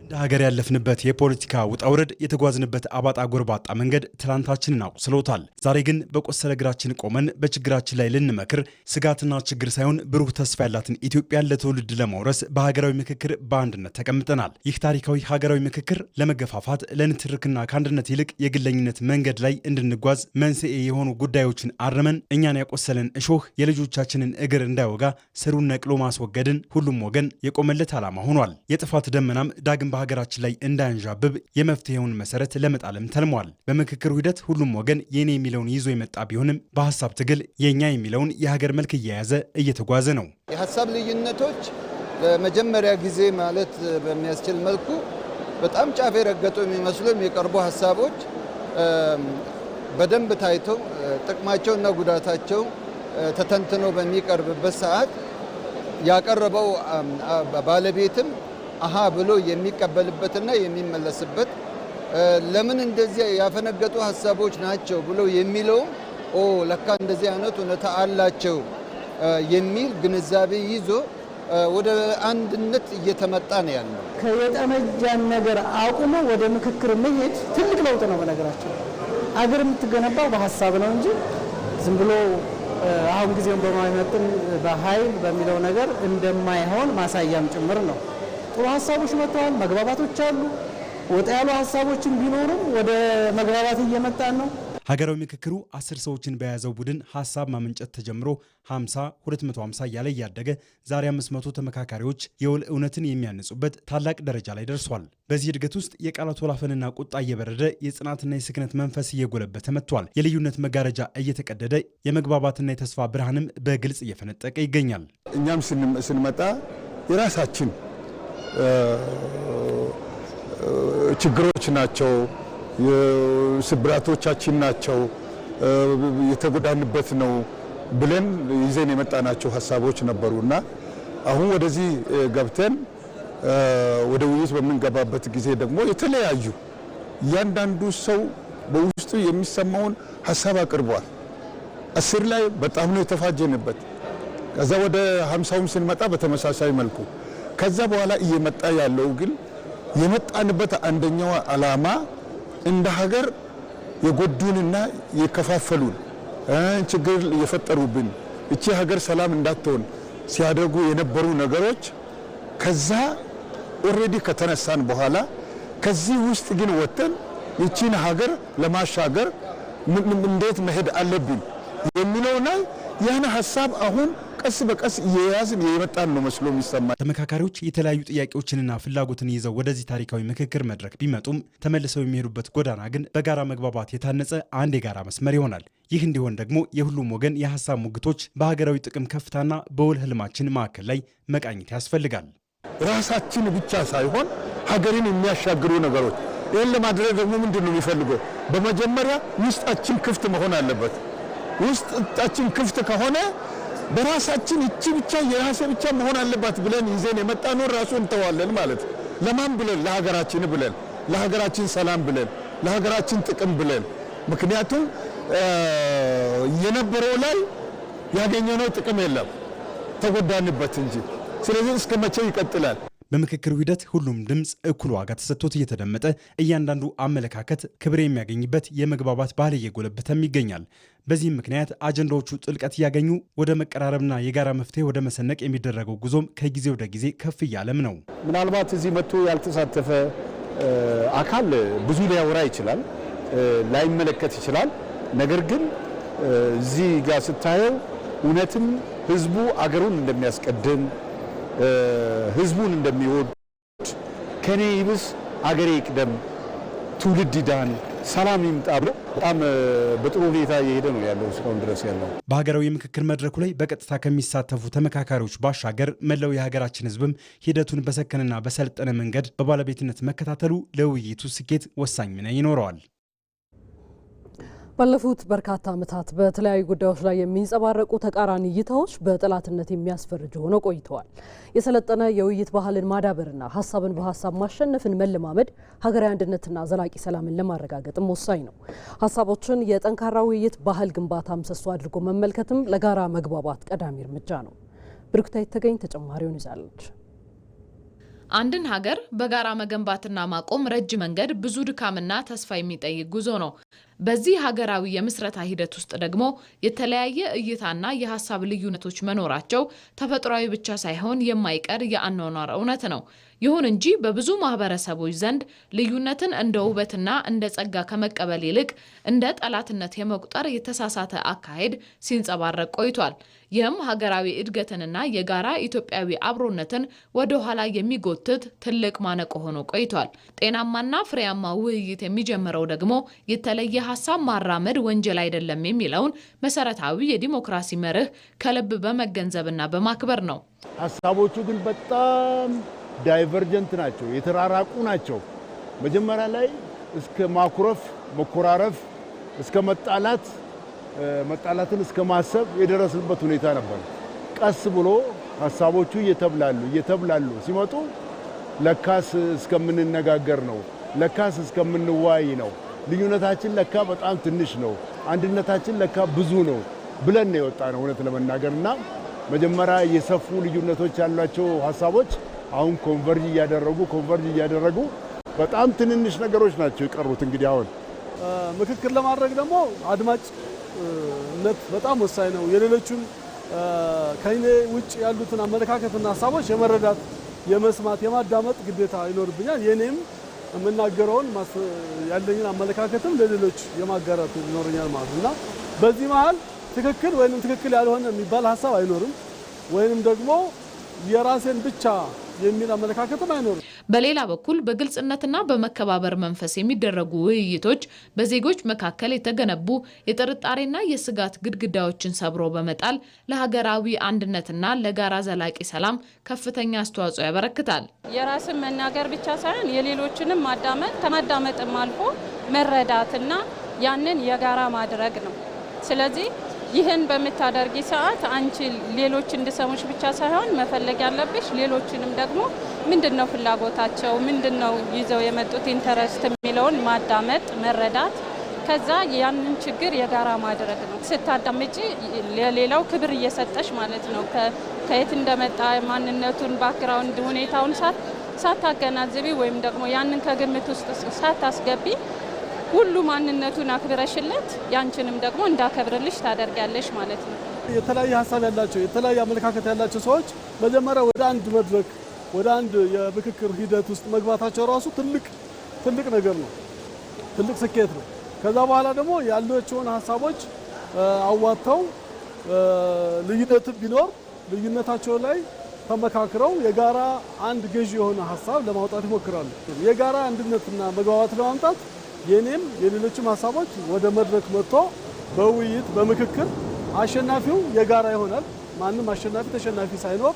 እንደ ሀገር ያለፍንበት የፖለቲካ ውጣ ውረድ የተጓዝንበት አባጣ ጎርባጣ መንገድ ትላንታችንን አቁስሎታል። ዛሬ ግን በቆሰለ እግራችን ቆመን በችግራችን ላይ ልንመክር ስጋትና ችግር ሳይሆን ብሩህ ተስፋ ያላትን ኢትዮጵያን ለትውልድ ለማውረስ በሀገራዊ ምክክር በአንድነት ተቀምጠናል። ይህ ታሪካዊ ሀገራዊ ምክክር ለመገፋፋት ለንትርክና ከአንድነት ይልቅ የግለኝነት መንገድ ላይ እንድንጓዝ መንስኤ የሆኑ ጉዳዮችን አርመን እኛን ያቆሰለን እሾህ የልጆቻችንን እግር እንዳይወጋ ስሩን ነቅሎ ማስወገድን ሁሉም ወገን የቆመለት ዓላማ ሆኗል። የጥፋት ደመናም ዳግም በሀገራችን ላይ እንዳያንዣብብ የመፍትሄውን መሰረት ለመጣልም ተልሟል። በምክክሩ ሂደት ሁሉም ወገን የኔ የሚለውን ይዞ የመጣ ቢሆንም በሀሳብ ትግል የኛ የሚለውን የሀገር መልክ እየያዘ እየተጓዘ ነው። የሀሳብ ልዩነቶች ለመጀመሪያ ጊዜ ማለት በሚያስችል መልኩ በጣም ጫፍ የረገጡ የሚመስሉ የሚቀርቡ ሀሳቦች በደንብ ታይተው ጥቅማቸውና ጉዳታቸው ተተንትኖ በሚቀርብበት ሰዓት ያቀረበው ባለቤትም አሃ ብሎ የሚቀበልበትና የሚመለስበት ለምን እንደዚህ ያፈነገጡ ሀሳቦች ናቸው ብሎ የሚለው ለካ እንደዚህ አይነት እውነታ አላቸው የሚል ግንዛቤ ይዞ ወደ አንድነት እየተመጣ ነው ያለው። ከየጠመጃን ነገር አቁሞ ወደ ምክክር መሄድ ትልቅ ለውጥ ነው። በነገራችን አገር የምትገነባው በሀሳብ ነው እንጂ ዝም ብሎ አሁን ጊዜውን በማይመጥን በኃይል በሚለው ነገር እንደማይሆን ማሳያም ጭምር ነው። ጥሩ ሀሳቦች መጥተዋል። መግባባቶች አሉ። ወጣ ያሉ ሀሳቦችን ቢኖሩም ወደ መግባባት እየመጣን ነው። ሀገራዊ ምክክሩ 10 ሰዎችን በያዘው ቡድን ሀሳብ ማመንጨት ተጀምሮ 50፣ 250 እያለ እያደገ ዛሬ 500 ተመካካሪዎች የውል እውነትን የሚያነጹበት ታላቅ ደረጃ ላይ ደርሷል። በዚህ እድገት ውስጥ የቃላት ወላፈንና ቁጣ እየበረደ የጽናትና የስክነት መንፈስ እየጎለበተ መጥቷል። የልዩነት መጋረጃ እየተቀደደ የመግባባትና የተስፋ ብርሃንም በግልጽ እየፈነጠቀ ይገኛል። እኛም ስንመጣ የራሳችን ችግሮች ናቸው፣ ስብራቶቻችን ናቸው፣ የተጎዳንበት ነው ብለን ይዘን የመጣናቸው ሀሳቦች ነበሩና አሁን ወደዚህ ገብተን ወደ ውይይት በምንገባበት ጊዜ ደግሞ የተለያዩ እያንዳንዱ ሰው በውስጡ የሚሰማውን ሀሳብ አቅርቧል። 10 ላይ በጣም ነው የተፋጀንበት። ከዛ ወደ 50ም ስንመጣ በተመሳሳይ መልኩ ከዛ በኋላ እየመጣ ያለው ግን የመጣንበት አንደኛው ዓላማ እንደ ሀገር የጎዱንና የከፋፈሉን ችግር የፈጠሩብን እቺ ሀገር ሰላም እንዳትሆን ሲያደርጉ የነበሩ ነገሮች ከዛ ኦሬዲ ከተነሳን በኋላ ከዚህ ውስጥ ግን ወጥተን እቺን ሀገር ለማሻገር እንዴት መሄድ አለብን የሚለው ላይ ያን ሀሳብ አሁን ቀስ በቀስ እየያዝን የመጣን ነው መስሎ የሚሰማ። ተመካካሪዎች የተለያዩ ጥያቄዎችንና ፍላጎትን ይዘው ወደዚህ ታሪካዊ ምክክር መድረክ ቢመጡም ተመልሰው የሚሄዱበት ጎዳና ግን በጋራ መግባባት የታነጸ አንድ የጋራ መስመር ይሆናል። ይህ እንዲሆን ደግሞ የሁሉም ወገን የሀሳብ ሙግቶች በሀገራዊ ጥቅም ከፍታና በውል ህልማችን ማዕከል ላይ መቃኘት ያስፈልጋል። ራሳችን ብቻ ሳይሆን ሀገርን የሚያሻግሩ ነገሮች ይህን ለማድረግ ደግሞ ምንድን ነው የሚፈልገው? በመጀመሪያ ውስጣችን ክፍት መሆን አለበት። ውስጣችን ክፍት ከሆነ በራሳችን እቺ ብቻ የራሴ ብቻ መሆን አለባት ብለን ይዘን የመጣነው ራሱ እንተዋለን ማለት ነው። ለማን ብለን? ለሀገራችን ብለን፣ ለሀገራችን ሰላም ብለን፣ ለሀገራችን ጥቅም ብለን። ምክንያቱም የነበረው ላይ ያገኘነው ጥቅም የለም ተጎዳንበት እንጂ። ስለዚህ እስከ መቼ ይቀጥላል? በምክክሩ ሂደት ሁሉም ድምፅ እኩል ዋጋ ተሰጥቶት እየተደመጠ እያንዳንዱ አመለካከት ክብር የሚያገኝበት የመግባባት ባህል እየጎለበተም ይገኛል። በዚህም ምክንያት አጀንዳዎቹ ጥልቀት እያገኙ ወደ መቀራረብና የጋራ መፍትሄ ወደ መሰነቅ የሚደረገው ጉዞም ከጊዜ ወደ ጊዜ ከፍ እያለም ነው። ምናልባት እዚህ መጥቶ ያልተሳተፈ አካል ብዙ ሊያወራ ይችላል፣ ላይመለከት ይችላል። ነገር ግን እዚህ ጋር ስታየው እውነትም ህዝቡ አገሩን እንደሚያስቀድም ህዝቡን እንደሚወድ ከኔ ይብስ አገሬ ይቅደም ትውልድ ይዳን ሰላም ይምጣ ብሎ በጣም በጥሩ ሁኔታ እየሄደ ነው ያለው እስካሁን ድረስ ያለው። በሀገራዊ የምክክር መድረኩ ላይ በቀጥታ ከሚሳተፉ ተመካካሪዎች ባሻገር መላው የሀገራችን ህዝብም ሂደቱን በሰከነና በሰለጠነ መንገድ በባለቤትነት መከታተሉ ለውይይቱ ስኬት ወሳኝ ሚና ይኖረዋል። ባለፉት በርካታ ዓመታት በተለያዩ ጉዳዮች ላይ የሚንጸባረቁ ተቃራኒ እይታዎች በጠላትነት የሚያስፈርጁ ሆነው ቆይተዋል። የሰለጠነ የውይይት ባህልን ማዳበርና ሀሳብን በሀሳብ ማሸነፍን መለማመድ ሀገራዊ አንድነትና ዘላቂ ሰላምን ለማረጋገጥም ወሳኝ ነው። ሀሳቦችን የጠንካራ ውይይት ባህል ግንባታ ምሰሶ አድርጎ መመልከትም ለጋራ መግባባት ቀዳሚ እርምጃ ነው። ብሩክታይት ተገኝ ተጨማሪውን ይዛለች። አንድን ሀገር በጋራ መገንባትና ማቆም ረጅም መንገድ፣ ብዙ ድካምና ተስፋ የሚጠይቅ ጉዞ ነው። በዚህ ሀገራዊ የምስረታ ሂደት ውስጥ ደግሞ የተለያየ እይታና የሀሳብ ልዩነቶች መኖራቸው ተፈጥሯዊ ብቻ ሳይሆን የማይቀር የአኗኗር እውነት ነው። ይሁን እንጂ በብዙ ማህበረሰቦች ዘንድ ልዩነትን እንደ ውበትና እንደ ጸጋ ከመቀበል ይልቅ እንደ ጠላትነት የመቁጠር የተሳሳተ አካሄድ ሲንጸባረቅ ቆይቷል። ይህም ሀገራዊ እድገትንና የጋራ ኢትዮጵያዊ አብሮነትን ወደ ኋላ የሚጎትት ትልቅ ማነቆ ሆኖ ቆይቷል። ጤናማና ፍሬያማ ውይይት የሚጀምረው ደግሞ የተለየ ሀሳብ ማራመድ ወንጀል አይደለም የሚለውን መሰረታዊ የዲሞክራሲ መርህ ከልብ በመገንዘብና በማክበር ነው። ሀሳቦቹ ግን በጣም ዳይቨርጀንት ናቸው፣ የተራራቁ ናቸው። መጀመሪያ ላይ እስከ ማኩረፍ፣ መኮራረፍ፣ እስከ መጣላትን እስከ ማሰብ የደረስንበት ሁኔታ ነበር። ቀስ ብሎ ሀሳቦቹ እየተብላሉ ሲመጡ ለካስ እስከምንነጋገር ነው፣ ለካስ እስከምንዋይ ነው፣ ልዩነታችን ለካ በጣም ትንሽ ነው፣ አንድነታችን ለካ ብዙ ነው ብለን ነው የወጣ ነው እውነት ለመናገርና መጀመሪያ የሰፉ ልዩነቶች ያሏቸው ሀሳቦች አሁን ኮንቨርጅ እያደረጉ በጣም ትንንሽ ነገሮች ናቸው የቀሩት። እንግዲህ አሁን ምክክር ለማድረግ ደግሞ አድማጭነት በጣም ወሳኝ ነው። የሌሎቹን ከኔ ውጭ ያሉትን አመለካከትና ሀሳቦች የመረዳት፣ የመስማት፣ የማዳመጥ ግዴታ ይኖርብኛል። የኔም የምናገረውን ያለኝን አመለካከትም ለሌሎች የማጋራት ይኖርኛል ማለት እና በዚህ መሃል ትክክል ወይንም ትክክል ያልሆነ የሚባል ሀሳብ አይኖርም፣ ወይንም ደግሞ የራሴን ብቻ የሚል አመለካከትም አይኖርም። በሌላ በኩል በግልጽነትና በመከባበር መንፈስ የሚደረጉ ውይይቶች በዜጎች መካከል የተገነቡ የጥርጣሬና የስጋት ግድግዳዎችን ሰብሮ በመጣል ለሀገራዊ አንድነትና ለጋራ ዘላቂ ሰላም ከፍተኛ አስተዋጽኦ ያበረክታል። የራስን መናገር ብቻ ሳይሆን የሌሎችንም ማዳመጥ፣ ከማዳመጥም አልፎ መረዳትና ያንን የጋራ ማድረግ ነው። ስለዚህ ይህን በምታደርጊ ሰዓት አንቺ ሌሎች እንዲሰሙሽ ብቻ ሳይሆን መፈለግ ያለብሽ ሌሎችንም ደግሞ ምንድነው ፍላጎታቸው፣ ምንድነው ይዘው የመጡት ኢንተረስት የሚለውን ማዳመጥ፣ መረዳት፣ ከዛ ያንን ችግር የጋራ ማድረግ ነው። ስታዳምጪ ለሌላው ክብር እየሰጠሽ ማለት ነው። ከየት እንደመጣ ማንነቱን፣ ባክግራውንድ ሁኔታውን ሳታገናዝቢ ወይም ደግሞ ያንን ከግምት ውስጥ ሳታስገቢ ሁሉ ማንነቱን አክብረሽለት ያንቺንም ደግሞ እንዳከብርልሽ ታደርጋለሽ ማለት ነው። የተለያየ ሀሳብ ያላቸው የተለያየ አመለካከት ያላቸው ሰዎች መጀመሪያ ወደ አንድ መድረክ ወደ አንድ የምክክር ሂደት ውስጥ መግባታቸው ራሱ ትልቅ ነገር ነው፣ ትልቅ ስኬት ነው። ከዛ በኋላ ደግሞ ያሏቸውን ሀሳቦች አዋጥተው ልዩነት ቢኖር ልዩነታቸው ላይ ተመካክረው የጋራ አንድ ገዢ የሆነ ሀሳብ ለማውጣት ይሞክራሉ። የጋራ አንድነትና መግባባት ለማምጣት የኔም የሌሎችም ሀሳቦች ወደ መድረክ መጥቶ በውይይት በምክክር አሸናፊው የጋራ ይሆናል። ማንም አሸናፊ ተሸናፊ ሳይኖር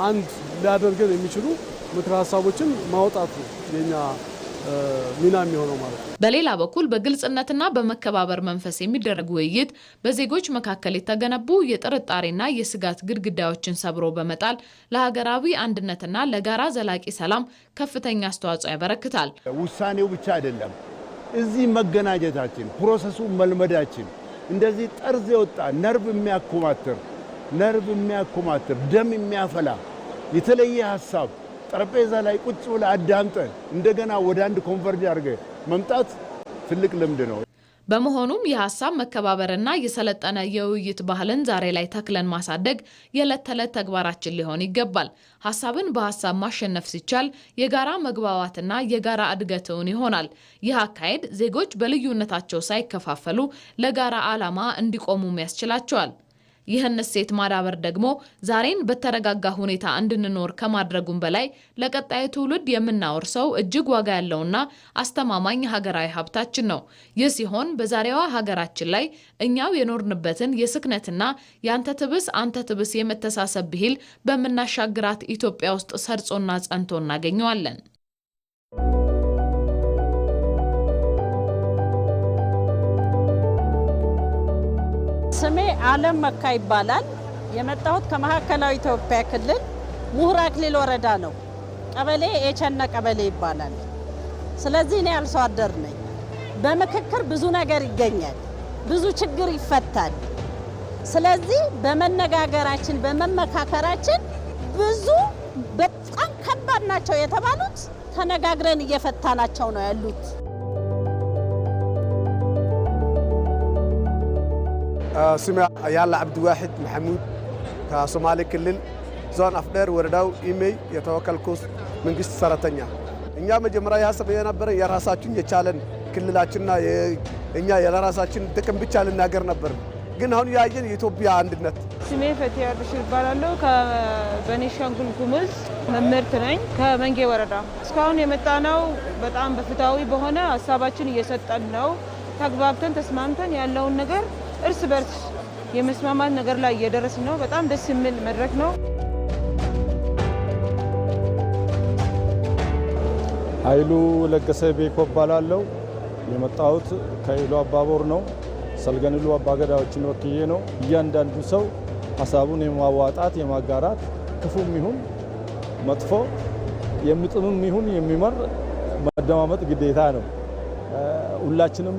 አንድ ሊያደርገን የሚችሉ ምክር ሀሳቦችን ማውጣት ነው የኛ ሚና የሚሆነው ማለት ነው። በሌላ በኩል በግልጽነትና በመከባበር መንፈስ የሚደረግ ውይይት በዜጎች መካከል የተገነቡ የጥርጣሬና የስጋት ግድግዳዎችን ሰብሮ በመጣል ለሀገራዊ አንድነትና ለጋራ ዘላቂ ሰላም ከፍተኛ አስተዋጽኦ ያበረክታል። ውሳኔው ብቻ አይደለም፣ እዚህ መገናኘታችን፣ ፕሮሰሱ መልመዳችን እንደዚህ ጠርዝ የወጣ ነርቭ የሚያኮማትር ደም የሚያፈላ የተለየ ሀሳብ ጠረጴዛ ላይ ቁጭ ብለ አዳምጠ እንደገና ወደ አንድ ኮንቨርጅ አድርገ መምጣት ትልቅ ልምድ ነው። በመሆኑም የሀሳብ መከባበርና የሰለጠነ የውይይት ባህልን ዛሬ ላይ ተክለን ማሳደግ የዕለት ተዕለት ተግባራችን ሊሆን ይገባል። ሀሳብን በሀሳብ ማሸነፍ ሲቻል የጋራ መግባባትና የጋራ እድገትን ይሆናል። ይህ አካሄድ ዜጎች በልዩነታቸው ሳይከፋፈሉ ለጋራ ዓላማ እንዲቆሙም ያስችላቸዋል። ይህን እሴት ማዳበር ደግሞ ዛሬን በተረጋጋ ሁኔታ እንድንኖር ከማድረጉም በላይ ለቀጣዩ ትውልድ የምናወርሰው እጅግ ዋጋ ያለውና አስተማማኝ ሀገራዊ ሀብታችን ነው። ይህ ሲሆን በዛሬዋ ሀገራችን ላይ እኛው የኖርንበትን የስክነትና ያንተ ትብስ አንተ ትብስ የመተሳሰብ ብሂል በምናሻግራት ኢትዮጵያ ውስጥ ሰርጾና ጸንቶ እናገኘዋለን። ስሜ ዓለም መካ ይባላል። የመጣሁት ከማዕከላዊ ኢትዮጵያ ክልል ምሁር አክሊል ወረዳ ነው። ቀበሌ የቸነ ቀበሌ ይባላል። ስለዚህ እኔ አርሶ አደር ነኝ። በምክክር ብዙ ነገር ይገኛል፣ ብዙ ችግር ይፈታል። ስለዚህ በመነጋገራችን በመመካከራችን ብዙ በጣም ከባድ ናቸው የተባሉት ተነጋግረን እየፈታናቸው ነው ያሉት። ስሜ ያለ አብዱ ዋሂድ መሐሙድ ከሶማሌ ክልል ዞን አፍደር ወረዳው ኢሜይ የተወከልኩት መንግስት ሰራተኛ። እኛ መጀመሪያ ያሰበ የነበረ የራሳችን የቻለን ክልላችንና እኛ የራሳችን ጥቅም ብቻ ልናገር ነበር። ግን አሁን ያየን የኢትዮጵያ አንድነት። ስሜ ፈቲያ ብሽር ይባላለሁ። ከቤኒሻንጉል ጉሙዝ መምህርት ነኝ ከመንጌ ወረዳ። እስካሁን የመጣነው በጣም በፍትሃዊ በሆነ ሀሳባችን እየሰጠን ነው። ተግባብተን ተስማምተን ያለውን ነገር እርስ በርስ የመስማማት ነገር ላይ እየደረስን ነው። በጣም ደስ የሚል መድረክ ነው። ኃይሉ ለገሰ ቤኮ እባላለሁ። የመጣሁት ከኢሉ አባቦር ነው። ሰልገንሉ አባገዳዎችን ወክዬ ነው። እያንዳንዱ ሰው ሀሳቡን የማዋጣት የማጋራት ክፉም ይሁን መጥፎ የሚጥምም ይሁን የሚመር መደማመጥ ግዴታ ነው። ሁላችንም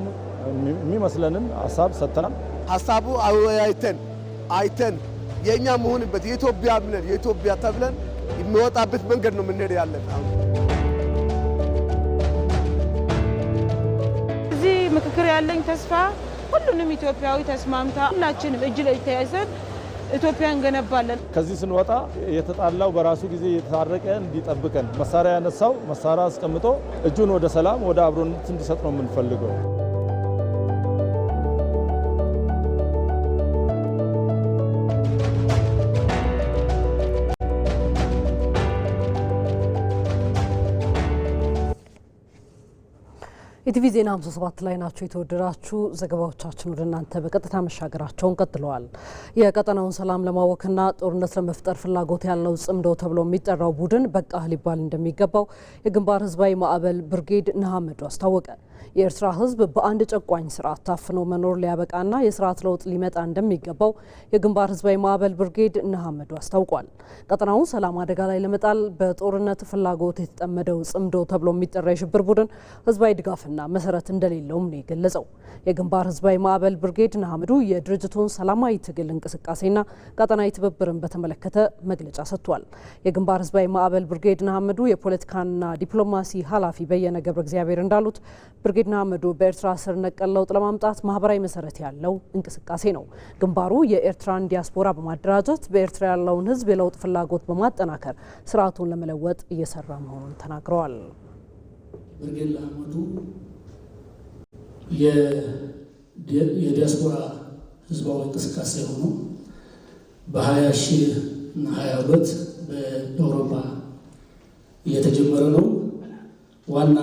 የሚመስለንን ሀሳብ ሰጥተናል። ሀሳቡ አወያይተን አይተን የኛ መሆንበት የኢትዮጵያ ብለን የኢትዮጵያ ተብለን የሚወጣበት መንገድ ነው የምንሄድ ያለን። እዚህ ምክክር ያለኝ ተስፋ ሁሉንም ኢትዮጵያዊ ተስማምታ ሁላችንም እጅ ለእጅ ተያይዘን ኢትዮጵያ እንገነባለን። ከዚህ ስንወጣ የተጣላው በራሱ ጊዜ የተታረቀ እንዲጠብቀን፣ መሳሪያ ያነሳው መሳሪያ አስቀምጦ እጁን ወደ ሰላም ወደ አብሮነት እንዲሰጥ ነው የምንፈልገው። ኢቲቪ ዜና 57 ላይ ናቸው። የተወደዳችሁ ዘገባዎቻችን ወደ እናንተ በቀጥታ መሻገራቸውን ቀጥለዋል። የቀጠናውን ሰላም ለማወክና ጦርነት ለመፍጠር ፍላጎት ያለው ጽምዶ ተብሎ የሚጠራው ቡድን በቃ ሊባል እንደሚገባው የግንባር ህዝባዊ ማዕበል ብርጌድ ንሓመዱ አስታወቀ። የኤርትራ ህዝብ በአንድ ጨቋኝ ስርዓት ታፍኖ መኖር ሊያበቃና የስርዓት ለውጥ ሊመጣ እንደሚገባው የግንባር ህዝባዊ ማዕበል ብርጌድ ንሓመዱ አስታውቋል። ቀጠናውን ሰላም አደጋ ላይ ለመጣል በጦርነት ፍላጎት የተጠመደው ጽምዶ ተብሎ የሚጠራ የሽብር ቡድን ህዝባዊ ድጋፍና መሰረት እንደሌለውም ነው የገለጸው። የግንባር ህዝባዊ ማዕበል ብርጌድ ንሓመዱ የድርጅቱን ሰላማዊ ትግል እንቅስቃሴና ቀጠናዊ ትብብርን በተመለከተ መግለጫ ሰጥቷል። የግንባር ህዝባዊ ማዕበል ብርጌድ ንሓመዱ የፖለቲካና ዲፕሎማሲ ኃላፊ በየነ ገብረ እግዚአብሔር እንዳሉት ብርጌድ ንሓመዱ በኤርትራ ስር ነቀል ለውጥ ለማምጣት ማህበራዊ መሰረት ያለው እንቅስቃሴ ነው። ግንባሩ የኤርትራን ዲያስፖራ በማደራጀት በኤርትራ ያለውን ህዝብ የለውጥ ፍላጎት በማጠናከር ስርዓቱን ለመለወጥ እየሰራ መሆኑን ተናግረዋል። ብርጌድ ንሓመዱ የዲያስፖራ ህዝባዊ እንቅስቃሴ ሆኖ በ2022 በአውሮፓ እየተጀመረ ነው። ዋና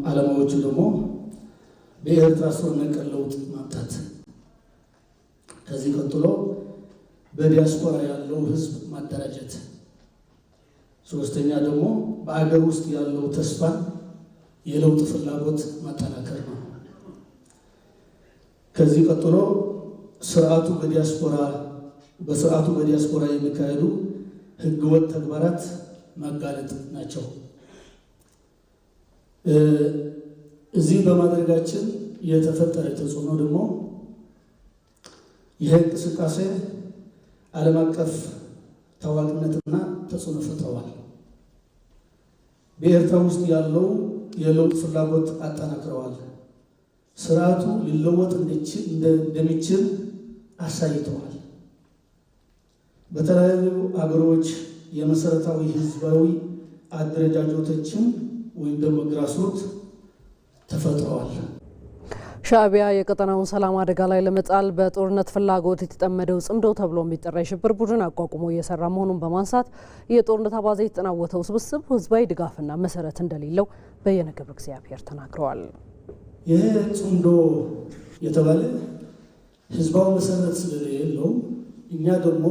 ዓላማዎቹ ደግሞ በኤርትራ ስር ነቀል ለውጥ ማምጣት፣ ከዚህ ቀጥሎ በዲያስፖራ ያለው ህዝብ ማደራጀት፣ ሶስተኛ ደግሞ በአገር ውስጥ ያለው ተስፋ የለውጥ ፍላጎት ማጠናከር ነው። ከዚህ ቀጥሎ በስርዓቱ በዲያስፖራ የሚካሄዱ ህገወጥ ተግባራት ማጋለጥ ናቸው። እዚህ በማድረጋችን የተፈጠረ ተጽዕኖ ደግሞ ይህ እንቅስቃሴ ዓለም አቀፍ ታዋቂነትና ተጽዕኖ ፈጥረዋል። በኤርትራ ውስጥ ያለው የለውጥ ፍላጎት አጠናክረዋል። ስርዓቱ ሊለወጥ እንደሚችል አሳይተዋል። በተለያዩ አገሮች የመሰረታዊ ህዝባዊ አደረጃጀቶችን ወይም ደግሞ ግራስሩት ተፈጥረዋል። ሻዕቢያ የቀጠናውን ሰላም አደጋ ላይ ለመጣል በጦርነት ፍላጎት የተጠመደው ጽምዶ ተብሎ የሚጠራ የሽብር ቡድን አቋቁሞ እየሰራ መሆኑን በማንሳት የጦርነት አባዜ የተጠናወተው ስብስብ ህዝባዊ ድጋፍና መሰረት እንደሌለው በየነ ገብረ እግዚአብሔር ተናግረዋል። ይህ ጽምዶ የተባለ ህዝባዊ መሰረት ስለሌለው እኛ ደግሞ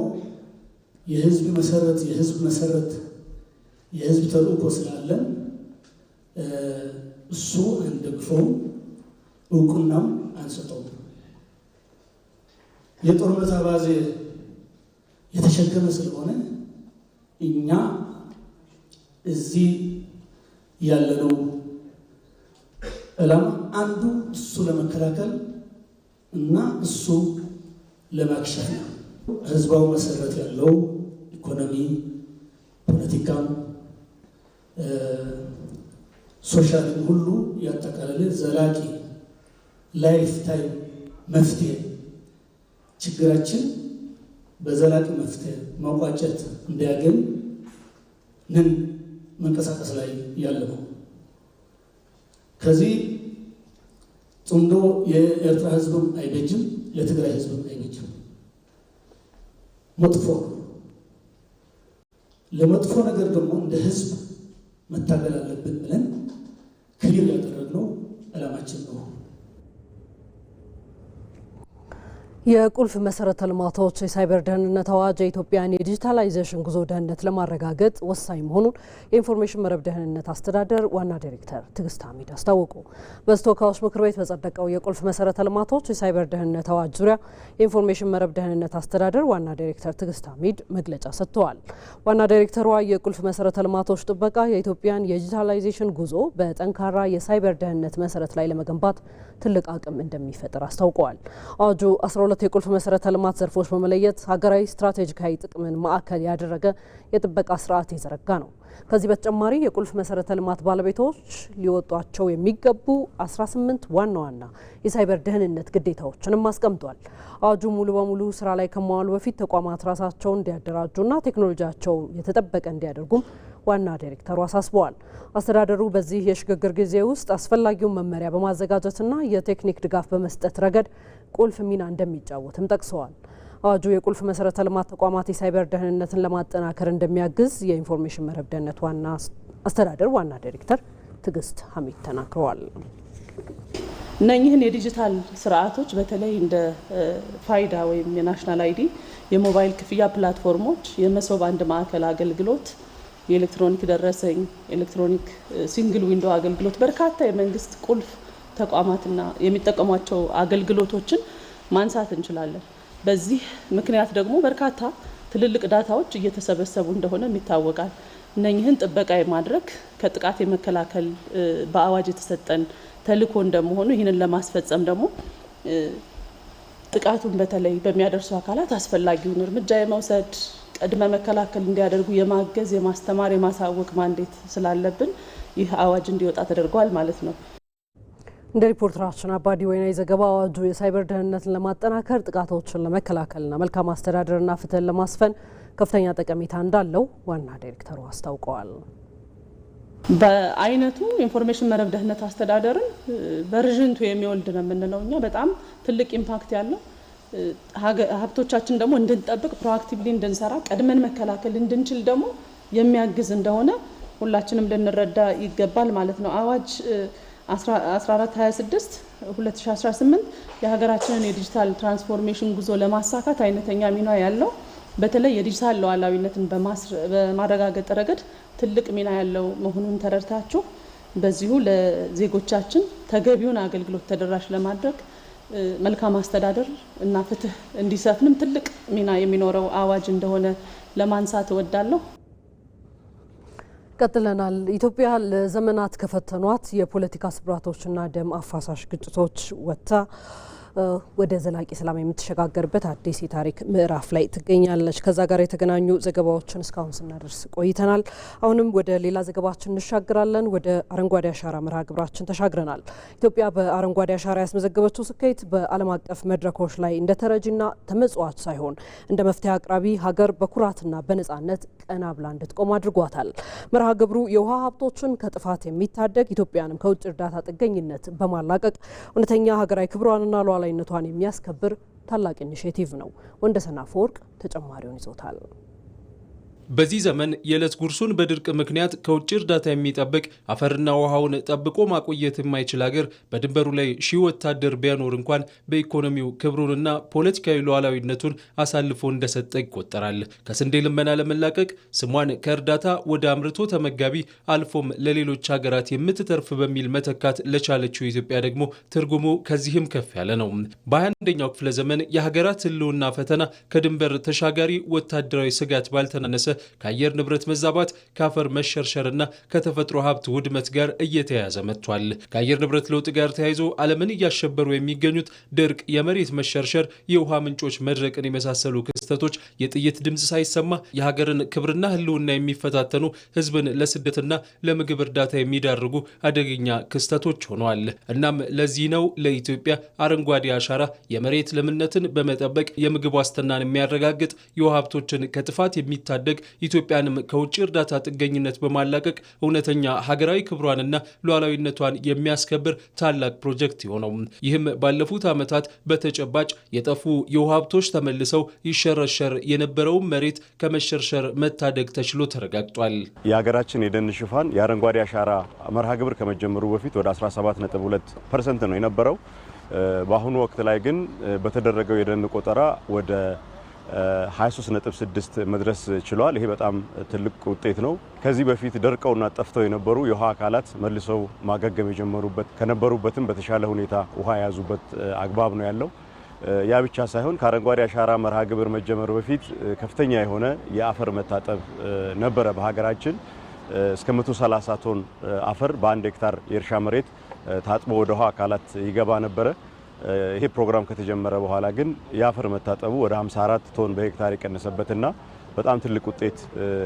የህዝብ መሰረት የህዝብ ተልእኮ ስላለን እሱ አንደግፈው እውቅናም አንሰጠው። የጦርነት አባዜ የተሸከመ ስለሆነ እኛ እዚህ ያለነው ዓላማ አንዱ እሱ ለመከላከል እና እሱ ለማክሸፍ ነው። ህዝባዊ መሰረት ያለው ኢኮኖሚ፣ ፖለቲካም ሶሻልም ሁሉ ያጠቃለለ ዘላቂ ላይፍ ታይም መፍትሄ ችግራችን በዘላቂ መፍትሄ መቋጨት እንዲያገኝ ምን መንቀሳቀስ ላይ ያለ ነው። ከዚህ ጽምዶ የኤርትራ ህዝብም አይበጅም፣ ለትግራይ ህዝብም አይበጅም። መጥፎ ለመጥፎ ነገር ደግሞ እንደ ህዝብ መታገል አለብን ብለን ክሊር ያደረግነው ዓላማችን ነው። የቁልፍ መሰረተ ልማቶች የሳይበር ደህንነት አዋጅ የኢትዮጵያን የዲጂታላይዜሽን ጉዞ ደህንነት ለማረጋገጥ ወሳኝ መሆኑን የኢንፎርሜሽን መረብ ደህንነት አስተዳደር ዋና ዳይሬክተር ትዕግስት ሐሚድ አስታወቁ። በተወካዮች ምክር ቤት በጸደቀው የቁልፍ መሰረተ ልማቶች የሳይበር ደህንነት አዋጅ ዙሪያ የኢንፎርሜሽን መረብ ደህንነት አስተዳደር ዋና ዳይሬክተር ትዕግስት ሐሚድ መግለጫ ሰጥተዋል። ዋና ዳይሬክተሯ የቁልፍ መሰረተ ልማቶች ጥበቃ የኢትዮጵያን የዲጂታላይዜሽን ጉዞ በጠንካራ የሳይበር ደህንነት መሰረት ላይ ለመገንባት ትልቅ አቅም እንደሚፈጥር አስታውቀዋል። አዋጁ 12 የቁልፍ መሰረተ ልማት ዘርፎች በመለየት ሀገራዊ ስትራቴጂካዊ ጥቅምን ማዕከል ያደረገ የጥበቃ ስርዓት የዘረጋ ነው። ከዚህ በተጨማሪ የቁልፍ መሰረተ ልማት ባለቤቶች ሊወጧቸው የሚገቡ 18 ዋና ዋና የሳይበር ደህንነት ግዴታዎችንም አስቀምጧል። አዋጁ ሙሉ በሙሉ ስራ ላይ ከመዋሉ በፊት ተቋማት ራሳቸውን እንዲያደራጁና ቴክኖሎጂያቸው የተጠበቀ እንዲያደርጉም ዋና ዳይሬክተሩ አሳስበዋል። አስተዳደሩ በዚህ የሽግግር ጊዜ ውስጥ አስፈላጊውን መመሪያ በማዘጋጀትና የቴክኒክ ድጋፍ በመስጠት ረገድ ቁልፍ ሚና እንደሚጫወትም ጠቅሰዋል። አዋጁ የቁልፍ መሰረተ ልማት ተቋማት የሳይበር ደህንነትን ለማጠናከር እንደሚያግዝ የኢንፎርሜሽን መረብ ደህንነት ዋና አስተዳደር ዋና ዳይሬክተር ትዕግስት ሐሚድ ተናግረዋል። እነኚህን የዲጂታል ስርዓቶች በተለይ እንደ ፋይዳ ወይም የናሽናል አይዲ፣ የሞባይል ክፍያ ፕላትፎርሞች፣ የመሶብ አንድ ማዕከል አገልግሎት፣ የኤሌክትሮኒክ ደረሰኝ፣ ኤሌክትሮኒክ ሲንግል ዊንዶ አገልግሎት በርካታ የመንግስት ቁልፍ ተቋማትና የሚጠቀሟቸው አገልግሎቶችን ማንሳት እንችላለን። በዚህ ምክንያት ደግሞ በርካታ ትልልቅ ዳታዎች እየተሰበሰቡ እንደሆነ ይታወቃል። እነኚህን ጥበቃ የማድረግ ከጥቃት የመከላከል በአዋጅ የተሰጠን ተልዕኮ እንደመሆኑ ይህንን ለማስፈጸም ደግሞ ጥቃቱን በተለይ በሚያደርሱ አካላት አስፈላጊውን እርምጃ የመውሰድ ቅድመ መከላከል እንዲያደርጉ የማገዝ፣ የማስተማር፣ የማሳወቅ ማንዴት ስላለብን ይህ አዋጅ እንዲወጣ ተደርጓል ማለት ነው። እንደ ሪፖርተራችን አባዲ ወይናይ ዘገባ አዋጁ የሳይበር ደህንነትን ለማጠናከር ጥቃቶችን ለመከላከልና መልካም አስተዳደርና ፍትህን ለማስፈን ከፍተኛ ጠቀሜታ እንዳለው ዋና ዳይሬክተሩ አስታውቀዋል። በአይነቱ ኢንፎርሜሽን መረብ ደህንነት አስተዳደርን ቨርዥን 2 የሚወልድ ነው የምንለው እኛ በጣም ትልቅ ኢምፓክት ያለው ሀብቶቻችን ደግሞ እንድንጠብቅ ፕሮአክቲቭሊ እንድንሰራ ቀድመን መከላከል እንድንችል ደግሞ የሚያግዝ እንደሆነ ሁላችንም ልንረዳ ይገባል ማለት ነው። አዋጅ 1426 2018 የሀገራችንን የዲጂታል ትራንስፎርሜሽን ጉዞ ለማሳካት አይነተኛ ሚና ያለው በተለይ የዲጂታል ሉዓላዊነትን በማረጋገጥ ረገድ ትልቅ ሚና ያለው መሆኑን ተረድታችሁ በዚሁ ለዜጎቻችን ተገቢውን አገልግሎት ተደራሽ ለማድረግ መልካም አስተዳደር እና ፍትህ እንዲሰፍንም ትልቅ ሚና የሚኖረው አዋጅ እንደሆነ ለማንሳት እወዳለሁ። ቀጥለናል። ኢትዮጵያ ለዘመናት ከፈተኗት የፖለቲካ ስብራቶችና ደም አፋሳሽ ግጭቶች ወጥታ ወደ ዘላቂ ሰላም የምትሸጋገርበት አዲስ የታሪክ ምዕራፍ ላይ ትገኛለች። ከዛ ጋር የተገናኙ ዘገባዎችን እስካሁን ስናደርስ ቆይተናል። አሁንም ወደ ሌላ ዘገባችን እንሻገራለን። ወደ አረንጓዴ አሻራ መርሃ ግብራችን ተሻግረናል። ኢትዮጵያ በአረንጓዴ አሻራ ያስመዘገበችው ስኬት በዓለም አቀፍ መድረኮች ላይ እንደ ተረጂና ተመጽዋች ሳይሆን እንደ መፍትሄ አቅራቢ ሀገር በኩራትና በነጻነት ቀና ብላ እንድትቆም አድርጓታል። መርሃ ግብሩ የውሃ ሀብቶችን ከጥፋት የሚታደግ ኢትዮጵያንም ከውጭ እርዳታ ጥገኝነት በማላቀቅ እውነተኛ ሀገራዊ ክብሯንና ሉዓላዊነቷን የሚያስከብር ታላቅ ኢኒሼቲቭ ነው። ወንደሰን አፈወርቅ ተጨማሪውን ይዞታል። በዚህ ዘመን የዕለት ጉርሱን በድርቅ ምክንያት ከውጭ እርዳታ የሚጠብቅ አፈርና ውሃውን ጠብቆ ማቆየት የማይችል ሀገር በድንበሩ ላይ ሺህ ወታደር ቢያኖር እንኳን በኢኮኖሚው ክብሩንና ፖለቲካዊ ሉዓላዊነቱን አሳልፎ እንደሰጠ ይቆጠራል። ከስንዴ ልመና ለመላቀቅ ስሟን ከእርዳታ ወደ አምርቶ ተመጋቢ አልፎም ለሌሎች ሀገራት የምትተርፍ በሚል መተካት ለቻለችው ኢትዮጵያ ደግሞ ትርጉሙ ከዚህም ከፍ ያለ ነው። በ21ኛው ክፍለ ዘመን የሀገራት ሕልውና ፈተና ከድንበር ተሻጋሪ ወታደራዊ ስጋት ባልተናነሰ ከአየር ንብረት መዛባት፣ ከአፈር መሸርሸርና ከተፈጥሮ ሀብት ውድመት ጋር እየተያያዘ መጥቷል። ከአየር ንብረት ለውጥ ጋር ተያይዞ ዓለምን እያሸበሩ የሚገኙት ድርቅ፣ የመሬት መሸርሸር፣ የውሃ ምንጮች መድረቅን የመሳሰሉ ክስተቶች የጥይት ድምፅ ሳይሰማ የሀገርን ክብርና ህልውና የሚፈታተኑ ህዝብን ለስደትና ለምግብ እርዳታ የሚዳርጉ አደገኛ ክስተቶች ሆነዋል። እናም ለዚህ ነው ለኢትዮጵያ አረንጓዴ አሻራ የመሬት ለምነትን በመጠበቅ የምግብ ዋስትናን የሚያረጋግጥ የውሃ ሀብቶችን ከጥፋት የሚታደግ ኢትዮጵያንም ከውጭ እርዳታ ጥገኝነት በማላቀቅ እውነተኛ ሀገራዊ ክብሯንና ሉዓላዊነቷን የሚያስከብር ታላቅ ፕሮጀክት የሆነው። ይህም ባለፉት ዓመታት በተጨባጭ የጠፉ የውሃ ሀብቶች ተመልሰው ይሸረሸር የነበረውን መሬት ከመሸርሸር መታደግ ተችሎ ተረጋግጧል። የሀገራችን የደን ሽፋን የአረንጓዴ አሻራ መርሃ ግብር ከመጀመሩ በፊት ወደ 17.2% ነው የነበረው። በአሁኑ ወቅት ላይ ግን በተደረገው የደን ቆጠራ ወደ 23.6 መድረስ ችሏል። ይሄ በጣም ትልቅ ውጤት ነው። ከዚህ በፊት ደርቀውና ጠፍተው የነበሩ የውሃ አካላት መልሰው ማገገም የጀመሩበት ከነበሩበትም በተሻለ ሁኔታ ውሃ የያዙበት አግባብ ነው ያለው። ያ ብቻ ሳይሆን ከአረንጓዴ አሻራ መርሃ ግብር መጀመሩ በፊት ከፍተኛ የሆነ የአፈር መታጠብ ነበረ በሀገራችን። እስከ 130 ቶን አፈር በአንድ ሄክታር የእርሻ መሬት ታጥቦ ወደ ውሃ አካላት ይገባ ነበረ። ይሄ ፕሮግራም ከተጀመረ በኋላ ግን የአፈር መታጠቡ ወደ 54 ቶን በሄክታር የቀነሰበትና በጣም ትልቅ ውጤት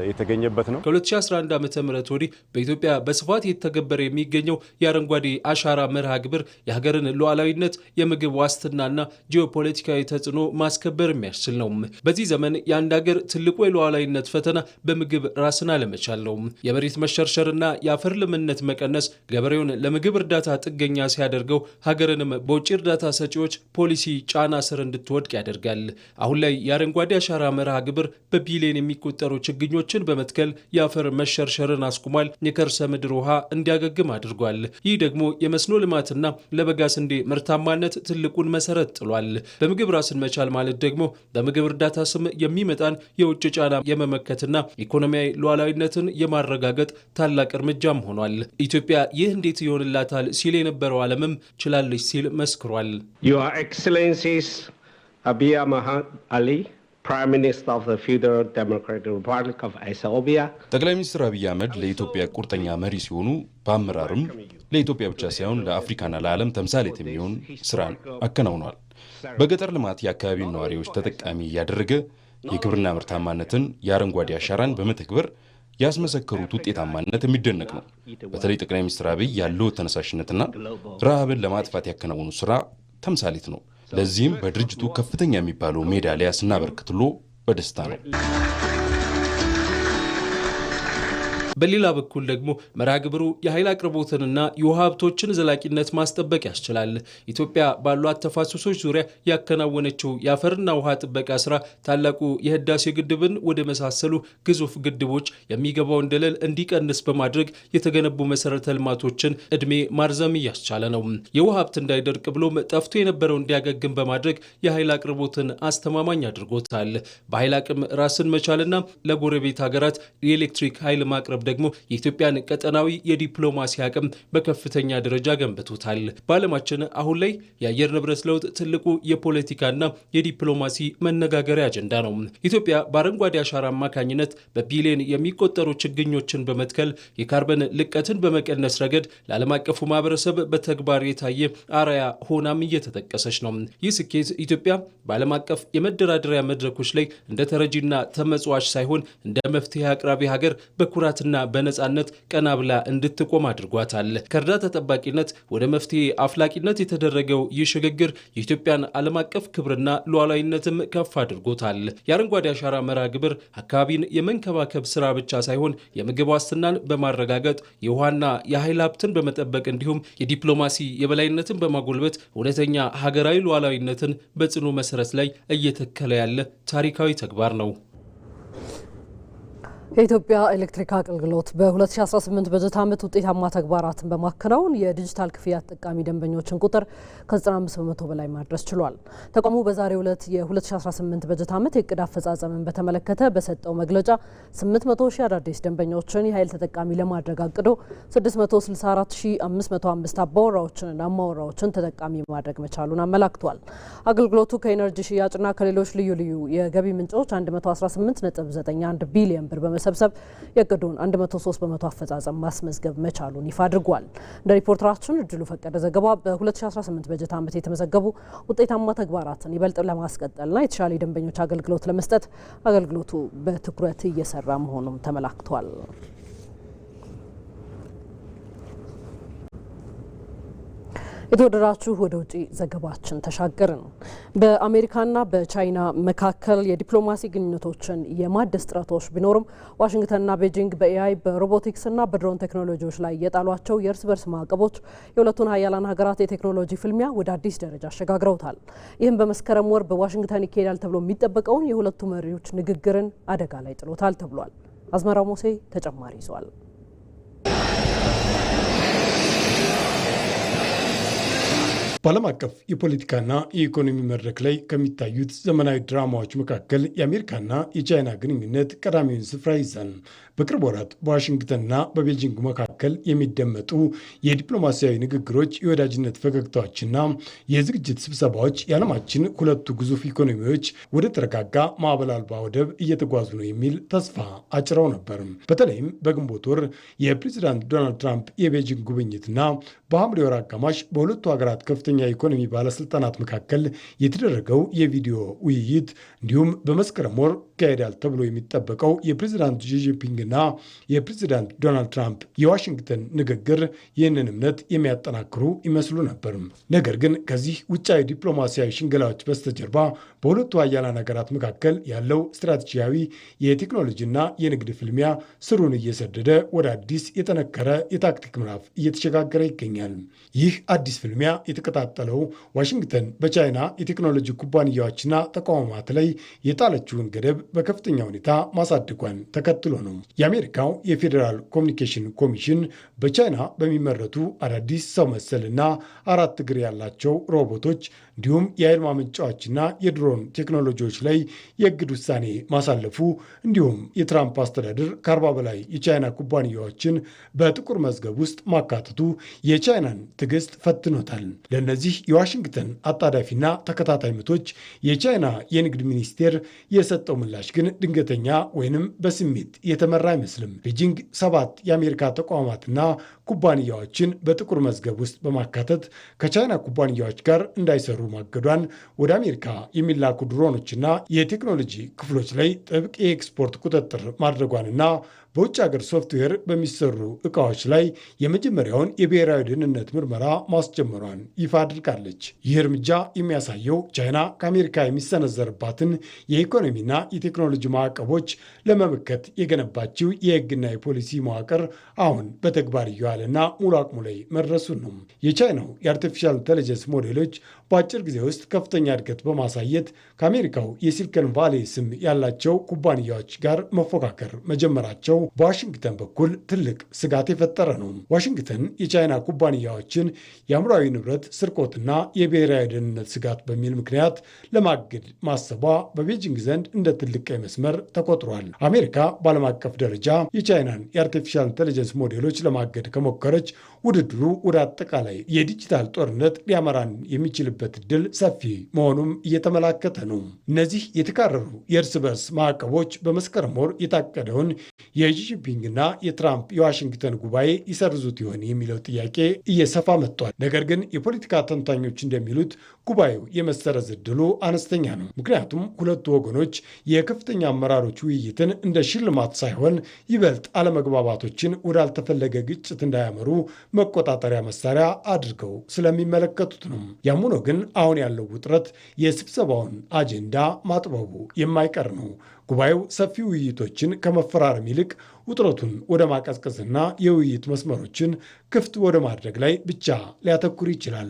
የተገኘበት ነው። ከ2011 ዓ.ም ወዲህ በኢትዮጵያ በስፋት የተገበረ የሚገኘው የአረንጓዴ አሻራ መርሃ ግብር የሀገርን ሉዓላዊነት፣ የምግብ ዋስትናና ጂኦፖለቲካዊ ተጽዕኖ ማስከበር የሚያስችል ነው። በዚህ ዘመን የአንድ ሀገር ትልቁ የሉዓላዊነት ፈተና በምግብ ራስን አለመቻል ነው። የመሬት መሸርሸርና የአፈር ለምነት መቀነስ ገበሬውን ለምግብ እርዳታ ጥገኛ ሲያደርገው፣ ሀገርንም በውጭ እርዳታ ሰጪዎች ፖሊሲ ጫና ስር እንድትወድቅ ያደርጋል። አሁን ላይ የአረንጓዴ አሻራ መርሃ ግብር በቢሊዮን የሚቆጠሩ ችግኞችን በመትከል የአፈር መሸርሸርን አስቁሟል። የከርሰ ምድር ውሃ እንዲያገግም አድርጓል። ይህ ደግሞ የመስኖ ልማትና ለበጋ ስንዴ ምርታማነት ትልቁን መሰረት ጥሏል። በምግብ ራስን መቻል ማለት ደግሞ በምግብ እርዳታ ስም የሚመጣን የውጭ ጫና የመመከትና ኢኮኖሚያዊ ሉዓላዊነትን የማረጋገጥ ታላቅ እርምጃም ሆኗል። ኢትዮጵያ ይህ እንዴት ይሆንላታል ሲል የነበረው ዓለምም ችላለች ሲል መስክሯል። Your Excellencies Abiy Ahmed Ali Prime Minister of the Federal Democratic Republic of Ethiopia ጠቅላይ ሚኒስትር አብይ አህመድ ለኢትዮጵያ ቁርጠኛ መሪ ሲሆኑ በአመራርም ለኢትዮጵያ ብቻ ሳይሆን ለአፍሪካና ለዓለም ተምሳሌት የሚሆን ስራን አከናውኗል። በገጠር ልማት የአካባቢውን ነዋሪዎች ተጠቃሚ ያደረገ የግብርና ምርታማነትን የአረንጓዴ አሻራን በመተግበር ያስመሰከሩት ውጤታማነት የሚደነቅ ነው። በተለይ ጠቅላይ ሚኒስትር አብይ ያለው ተነሳሽነትና ረሃብን ለማጥፋት ያከናወኑ ስራ ተምሳሌት ነው። ለዚህም በድርጅቱ ከፍተኛ የሚባለው ሜዳሊያ ስናበረክትሎ በደስታ ነው። በሌላ በኩል ደግሞ መርሃ ግብሩ የኃይል አቅርቦትንና የውሃ ሀብቶችን ዘላቂነት ማስጠበቅ ያስችላል። ኢትዮጵያ ባሏት ተፋሰሶች ዙሪያ ያከናወነችው የአፈርና ውሃ ጥበቃ ስራ ታላቁ የህዳሴ ግድብን ወደ መሳሰሉ ግዙፍ ግድቦች የሚገባውን ደለል እንዲቀንስ በማድረግ የተገነቡ መሰረተ ልማቶችን እድሜ ማርዘም እያስቻለ ነው። የውሃ ሀብት እንዳይደርቅ ብሎም ጠፍቶ የነበረው እንዲያገግም በማድረግ የኃይል አቅርቦትን አስተማማኝ አድርጎታል። በኃይል አቅም ራስን መቻልና ለጎረቤት ሀገራት የኤሌክትሪክ ኃይል ማቅረብ ደግሞ የኢትዮጵያን ቀጠናዊ የዲፕሎማሲ አቅም በከፍተኛ ደረጃ ገንብቶታል። በዓለማችን አሁን ላይ የአየር ንብረት ለውጥ ትልቁ የፖለቲካና የዲፕሎማሲ መነጋገሪያ አጀንዳ ነው። ኢትዮጵያ በአረንጓዴ አሻራ አማካኝነት በቢሊዮን የሚቆጠሩ ችግኞችን በመትከል የካርበን ልቀትን በመቀነስ ረገድ ለዓለም አቀፉ ማህበረሰብ በተግባር የታየ አርአያ ሆናም እየተጠቀሰች ነው። ይህ ስኬት ኢትዮጵያ በዓለም አቀፍ የመደራደሪያ መድረኮች ላይ እንደ ተረጂና ተመጽዋች ሳይሆን እንደ መፍትሄ አቅራቢ ሀገር በኩራትና በነጻነት ቀና ብላ እንድትቆም አድርጓታል። ከእርዳታ ጠባቂነት ወደ መፍትሄ አፍላቂነት የተደረገው ይህ ሽግግር የኢትዮጵያን ዓለም አቀፍ ክብርና ሉዓላዊነትም ከፍ አድርጎታል። የአረንጓዴ አሻራ መርሃ ግብር አካባቢን የመንከባከብ ስራ ብቻ ሳይሆን የምግብ ዋስትናን በማረጋገጥ የውሃና የኃይል ሀብትን በመጠበቅ እንዲሁም የዲፕሎማሲ የበላይነትን በማጎልበት እውነተኛ ሀገራዊ ሉዓላዊነትን በጽኑ መሰረት ላይ እየተከለ ያለ ታሪካዊ ተግባር ነው። የኢትዮጵያ ኤሌክትሪክ አገልግሎት በ2018 በጀት ዓመት ውጤታማ ተግባራትን በማከናወን የዲጂታል ክፍያ ተጠቃሚ ደንበኞችን ቁጥር ከ95 በመቶ በላይ ማድረስ ችሏል። ተቋሙ በዛሬው ዕለት የ2018 በጀት ዓመት የዕቅድ አፈጻጸምን በተመለከተ በሰጠው መግለጫ 800 ሺህ አዳዲስ ደንበኞችን የኃይል ተጠቃሚ ለማድረግ አቅዶ 664505 አባወራዎችንና አማወራዎችን ተጠቃሚ ማድረግ መቻሉን አመላክቷል። አገልግሎቱ ከኤነርጂ ሽያጭና ከሌሎች ልዩ ልዩ የገቢ ምንጮች 118.91 ቢሊዮን ብር ሰብሰብ የቅዱን 103 በመቶ አፈጻጸም ማስመዝገብ መቻሉን ይፋ አድርጓል። እንደ ሪፖርተራችን እድሉ ፈቀደ ዘገባ በ2018 በጀት ዓመት የተመዘገቡ ውጤታማ ተግባራትን ይበልጥ ለማስቀጠልና የተሻለ የደንበኞች አገልግሎት ለመስጠት አገልግሎቱ በትኩረት እየሰራ መሆኑም ተመላክቷል። የተወደዳችሁ ወደ ውጪ ዘገባችን ተሻገርን። በአሜሪካና በቻይና መካከል የዲፕሎማሲ ግንኙነቶችን የማደስ ጥረቶች ቢኖርም ዋሽንግተንና ቤጂንግ በኤአይ በሮቦቲክስና በድሮን ቴክኖሎጂዎች ላይ የጣሏቸው የእርስ በርስ ማዕቀቦች የሁለቱን ሀያላን ሀገራት የቴክኖሎጂ ፍልሚያ ወደ አዲስ ደረጃ አሸጋግረውታል። ይህም በመስከረም ወር በዋሽንግተን ይካሄዳል ተብሎ የሚጠበቀውን የሁለቱ መሪዎች ንግግርን አደጋ ላይ ጥሎታል ተብሏል። አዝመራው ሞሴ ተጨማሪ ይዟል። በዓለም አቀፍ የፖለቲካና የኢኮኖሚ መድረክ ላይ ከሚታዩት ዘመናዊ ድራማዎች መካከል የአሜሪካና የቻይና ግንኙነት ቀዳሚውን ስፍራ ይዛል። በቅርብ ወራት በዋሽንግተንና በቤጂንግ መካከል የሚደመጡ የዲፕሎማሲያዊ ንግግሮች፣ የወዳጅነት ፈገግታዎችና የዝግጅት ስብሰባዎች የዓለማችን ሁለቱ ግዙፍ ኢኮኖሚዎች ወደ ተረጋጋ ማዕበል አልባ ወደብ እየተጓዙ ነው የሚል ተስፋ አጭረው ነበር። በተለይም በግንቦት ወር የፕሬዚዳንት ዶናልድ ትራምፕ የቤጂንግ ጉብኝትና በሐምሌ ወር አጋማሽ በሁለቱ ሀገራት ከፍተኛ የኢኮኖሚ ባለስልጣናት መካከል የተደረገው የቪዲዮ ውይይት እንዲሁም በመስከረም ወር ይካሄዳል ተብሎ የሚጠበቀው የፕሬዚዳንት ጂጂንፒንግና የፕሬዚዳንት ዶናልድ ትራምፕ የዋሽንግተን ንግግር ይህንን እምነት የሚያጠናክሩ ይመስሉ ነበር። ነገር ግን ከዚህ ውጫዊ ዲፕሎማሲያዊ ሽንገላዎች በስተጀርባ በሁለቱ ሀያላን ሀገራት መካከል ያለው ስትራቴጂያዊ የቴክኖሎጂና የንግድ ፍልሚያ ስሩን እየሰደደ ወደ አዲስ የጠነከረ የታክቲክ ምዕራፍ እየተሸጋገረ ይገኛል። ይህ አዲስ ፍልሚያ የተቀጣጠለው ዋሽንግተን በቻይና የቴክኖሎጂ ኩባንያዎችና ተቋማት ላይ የጣለችውን ገደብ በከፍተኛ ሁኔታ ማሳደጓን ተከትሎ ነው። የአሜሪካው የፌዴራል ኮሚኒኬሽን ኮሚሽን በቻይና በሚመረቱ አዳዲስ ሰው መሰልና 4 እግር ያላቸው ሮቦቶች እንዲሁም የኃይል ማመንጫዎችና የድሮን ቴክኖሎጂዎች ላይ የእግድ ውሳኔ ማሳለፉ እንዲሁም የትራምፕ አስተዳደር ከ40 በላይ የቻይና ኩባንያዎችን በጥቁር መዝገብ ውስጥ ማካተቱ የቻይናን ትዕግስት ፈትኖታል። ለእነዚህ የዋሽንግተን አጣዳፊና ተከታታይ ምቶች የቻይና የንግድ ሚኒስቴር የሰጠው ምላሽ ግን ድንገተኛ ወይንም በስሜት የተመራ አይመስልም። ቤጂንግ 7 የአሜሪካ ተቋማትና ኩባንያዎችን በጥቁር መዝገብ ውስጥ በማካተት ከቻይና ኩባንያዎች ጋር እንዳይሰሩ ማገዷን፣ ወደ አሜሪካ የሚላኩ ድሮኖችና የቴክኖሎጂ ክፍሎች ላይ ጥብቅ የኤክስፖርት ቁጥጥር ማድረጓንና በውጭ ሀገር ሶፍትዌር በሚሰሩ ዕቃዎች ላይ የመጀመሪያውን የብሔራዊ ደህንነት ምርመራ ማስጀመሯን ይፋ አድርጋለች። ይህ እርምጃ የሚያሳየው ቻይና ከአሜሪካ የሚሰነዘርባትን የኢኮኖሚና የቴክኖሎጂ ማዕቀቦች ለመመከት የገነባችው የሕግና የፖሊሲ መዋቅር አሁን በተግባር እየዋለና ሙሉ አቅሙ ላይ መድረሱን ነው። የቻይናው የአርቲፊሻል ኢንተለጀንስ ሞዴሎች በአጭር ጊዜ ውስጥ ከፍተኛ እድገት በማሳየት ከአሜሪካው የሲሊኮን ቫሌ ስም ያላቸው ኩባንያዎች ጋር መፎካከር መጀመራቸው በዋሽንግተን በኩል ትልቅ ስጋት የፈጠረ ነው። ዋሽንግተን የቻይና ኩባንያዎችን የአእምሯዊ ንብረት ስርቆትና የብሔራዊ ደህንነት ስጋት በሚል ምክንያት ለማገድ ማሰቧ በቤጂንግ ዘንድ እንደ ትልቅ ቀይ መስመር ተቆጥሯል። አሜሪካ በዓለም አቀፍ ደረጃ የቻይናን የአርቲፊሻል ኢንተለጀንስ ሞዴሎች ለማገድ ከሞከረች ውድድሩ ወደ አጠቃላይ የዲጂታል ጦርነት ሊያመራን የሚችልበት እድል ሰፊ መሆኑም እየተመላከተ ነው። እነዚህ የተካረሩ የእርስ በርስ ማዕቀቦች በመስከረም ወር የታቀደውን የጂጂንፒንግና የትራምፕ የዋሽንግተን ጉባኤ ይሰርዙት ይሆን የሚለው ጥያቄ እየሰፋ መጥቷል። ነገር ግን የፖለቲካ ተንታኞች እንደሚሉት ጉባኤው የመሰረዝ እድሉ አነስተኛ ነው። ምክንያቱም ሁለቱ ወገኖች የከፍተኛ አመራሮች ውይይትን እንደ ሽልማት ሳይሆን ይበልጥ አለመግባባቶችን ወዳልተፈለገ ግጭት እንዳያመሩ መቆጣጠሪያ መሳሪያ አድርገው ስለሚመለከቱት ነው። ያም ሆኖ ግን አሁን ያለው ውጥረት የስብሰባውን አጀንዳ ማጥበቡ የማይቀር ነው። ጉባኤው ሰፊ ውይይቶችን ከመፈራረም ይልቅ ውጥረቱን ወደ ማቀዝቀዝና የውይይት መስመሮችን ክፍት ወደ ማድረግ ላይ ብቻ ሊያተኩር ይችላል።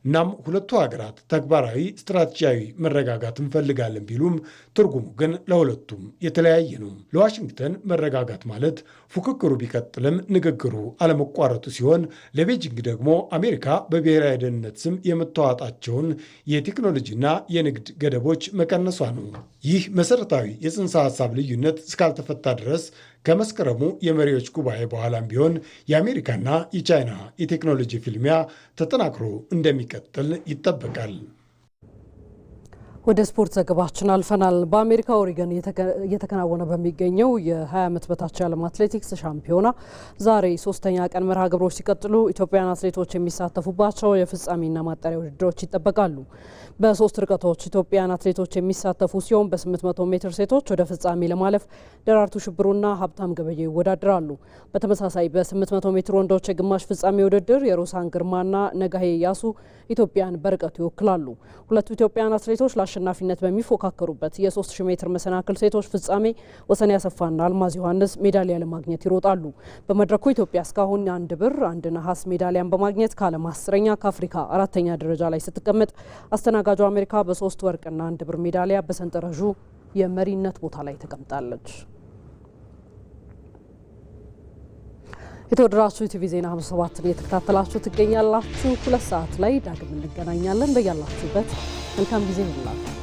እናም ሁለቱ ሀገራት ተግባራዊ ስትራቴጂያዊ መረጋጋት እንፈልጋለን ቢሉም ትርጉሙ ግን ለሁለቱም የተለያየ ነው። ለዋሽንግተን መረጋጋት ማለት ፉክክሩ ቢቀጥልም ንግግሩ አለመቋረጡ ሲሆን፣ ለቤጂንግ ደግሞ አሜሪካ በብሔራዊ ደህንነት ስም የምታዋጣቸውን የቴክኖሎጂና የንግድ ገደቦች መቀነሷ ነው። ይህ መሰረታዊ የጽንሰ ሀሳብ ልዩነት እስካልተፈታ ድረስ ከመስከረሙ የመሪዎች ጉባኤ በኋላም ቢሆን የአሜሪካና የቻይና የቴክኖሎጂ ፍልሚያ ተጠናክሮ እንደሚቀጥል ይጠበቃል። ወደ ስፖርት ዘገባችን አልፈናል። በአሜሪካ ኦሪገን እየተከናወነ በሚገኘው የ20 ዓመት በታች የዓለም አትሌቲክስ ሻምፒዮና ዛሬ ሶስተኛ ቀን መርሃ ግብሮች ሲቀጥሉ ኢትዮጵያውያን አትሌቶች የሚሳተፉባቸው የፍጻሜና ማጣሪያ ውድድሮች ይጠበቃሉ። በሶስት ርቀቶች ኢትዮጵያውያን አትሌቶች የሚሳተፉ ሲሆን በ800 ሜትር ሴቶች ወደ ፍጻሜ ለማለፍ ደራርቱ ሽብሩና ሀብታም ገበየ ይወዳደራሉ። በተመሳሳይ በ800 ሜትር ወንዶች የግማሽ ፍጻሜ ውድድር የሮሳን ግርማና ነጋሄ ያሱ ኢትዮጵያን በርቀቱ ይወክላሉ። ሁለቱ ኢትዮጵያውያን አትሌቶች ለአሸናፊነት በሚፎካከሩበት የ3000 ሜትር መሰናክል ሴቶች ፍጻሜ ወሰን ያሰፋና አልማዝ ዮሐንስ ሜዳሊያ ለማግኘት ይሮጣሉ። በመድረኩ ኢትዮጵያ እስካሁን 1 ብር 1 ነሐስ ሜዳሊያን በማግኘት ከዓለም 10ኛ ከአፍሪካ 4ኛ ደረጃ ላይ ስትቀመጥ አስተናጋጇ አሜሪካ በ3 ወርቅና 1 ብር ሜዳሊያ በሰንጠረዡ የመሪነት ቦታ ላይ ተቀምጣለች። የተወደዳችሁ ኢቲቪ ዜና 57ን እየተከታተላችሁ ትገኛላችሁ። 2 ሰዓት ላይ ዳግም እንገናኛለን። በያላችሁበት መልካም ጊዜ ይሁንላችሁ።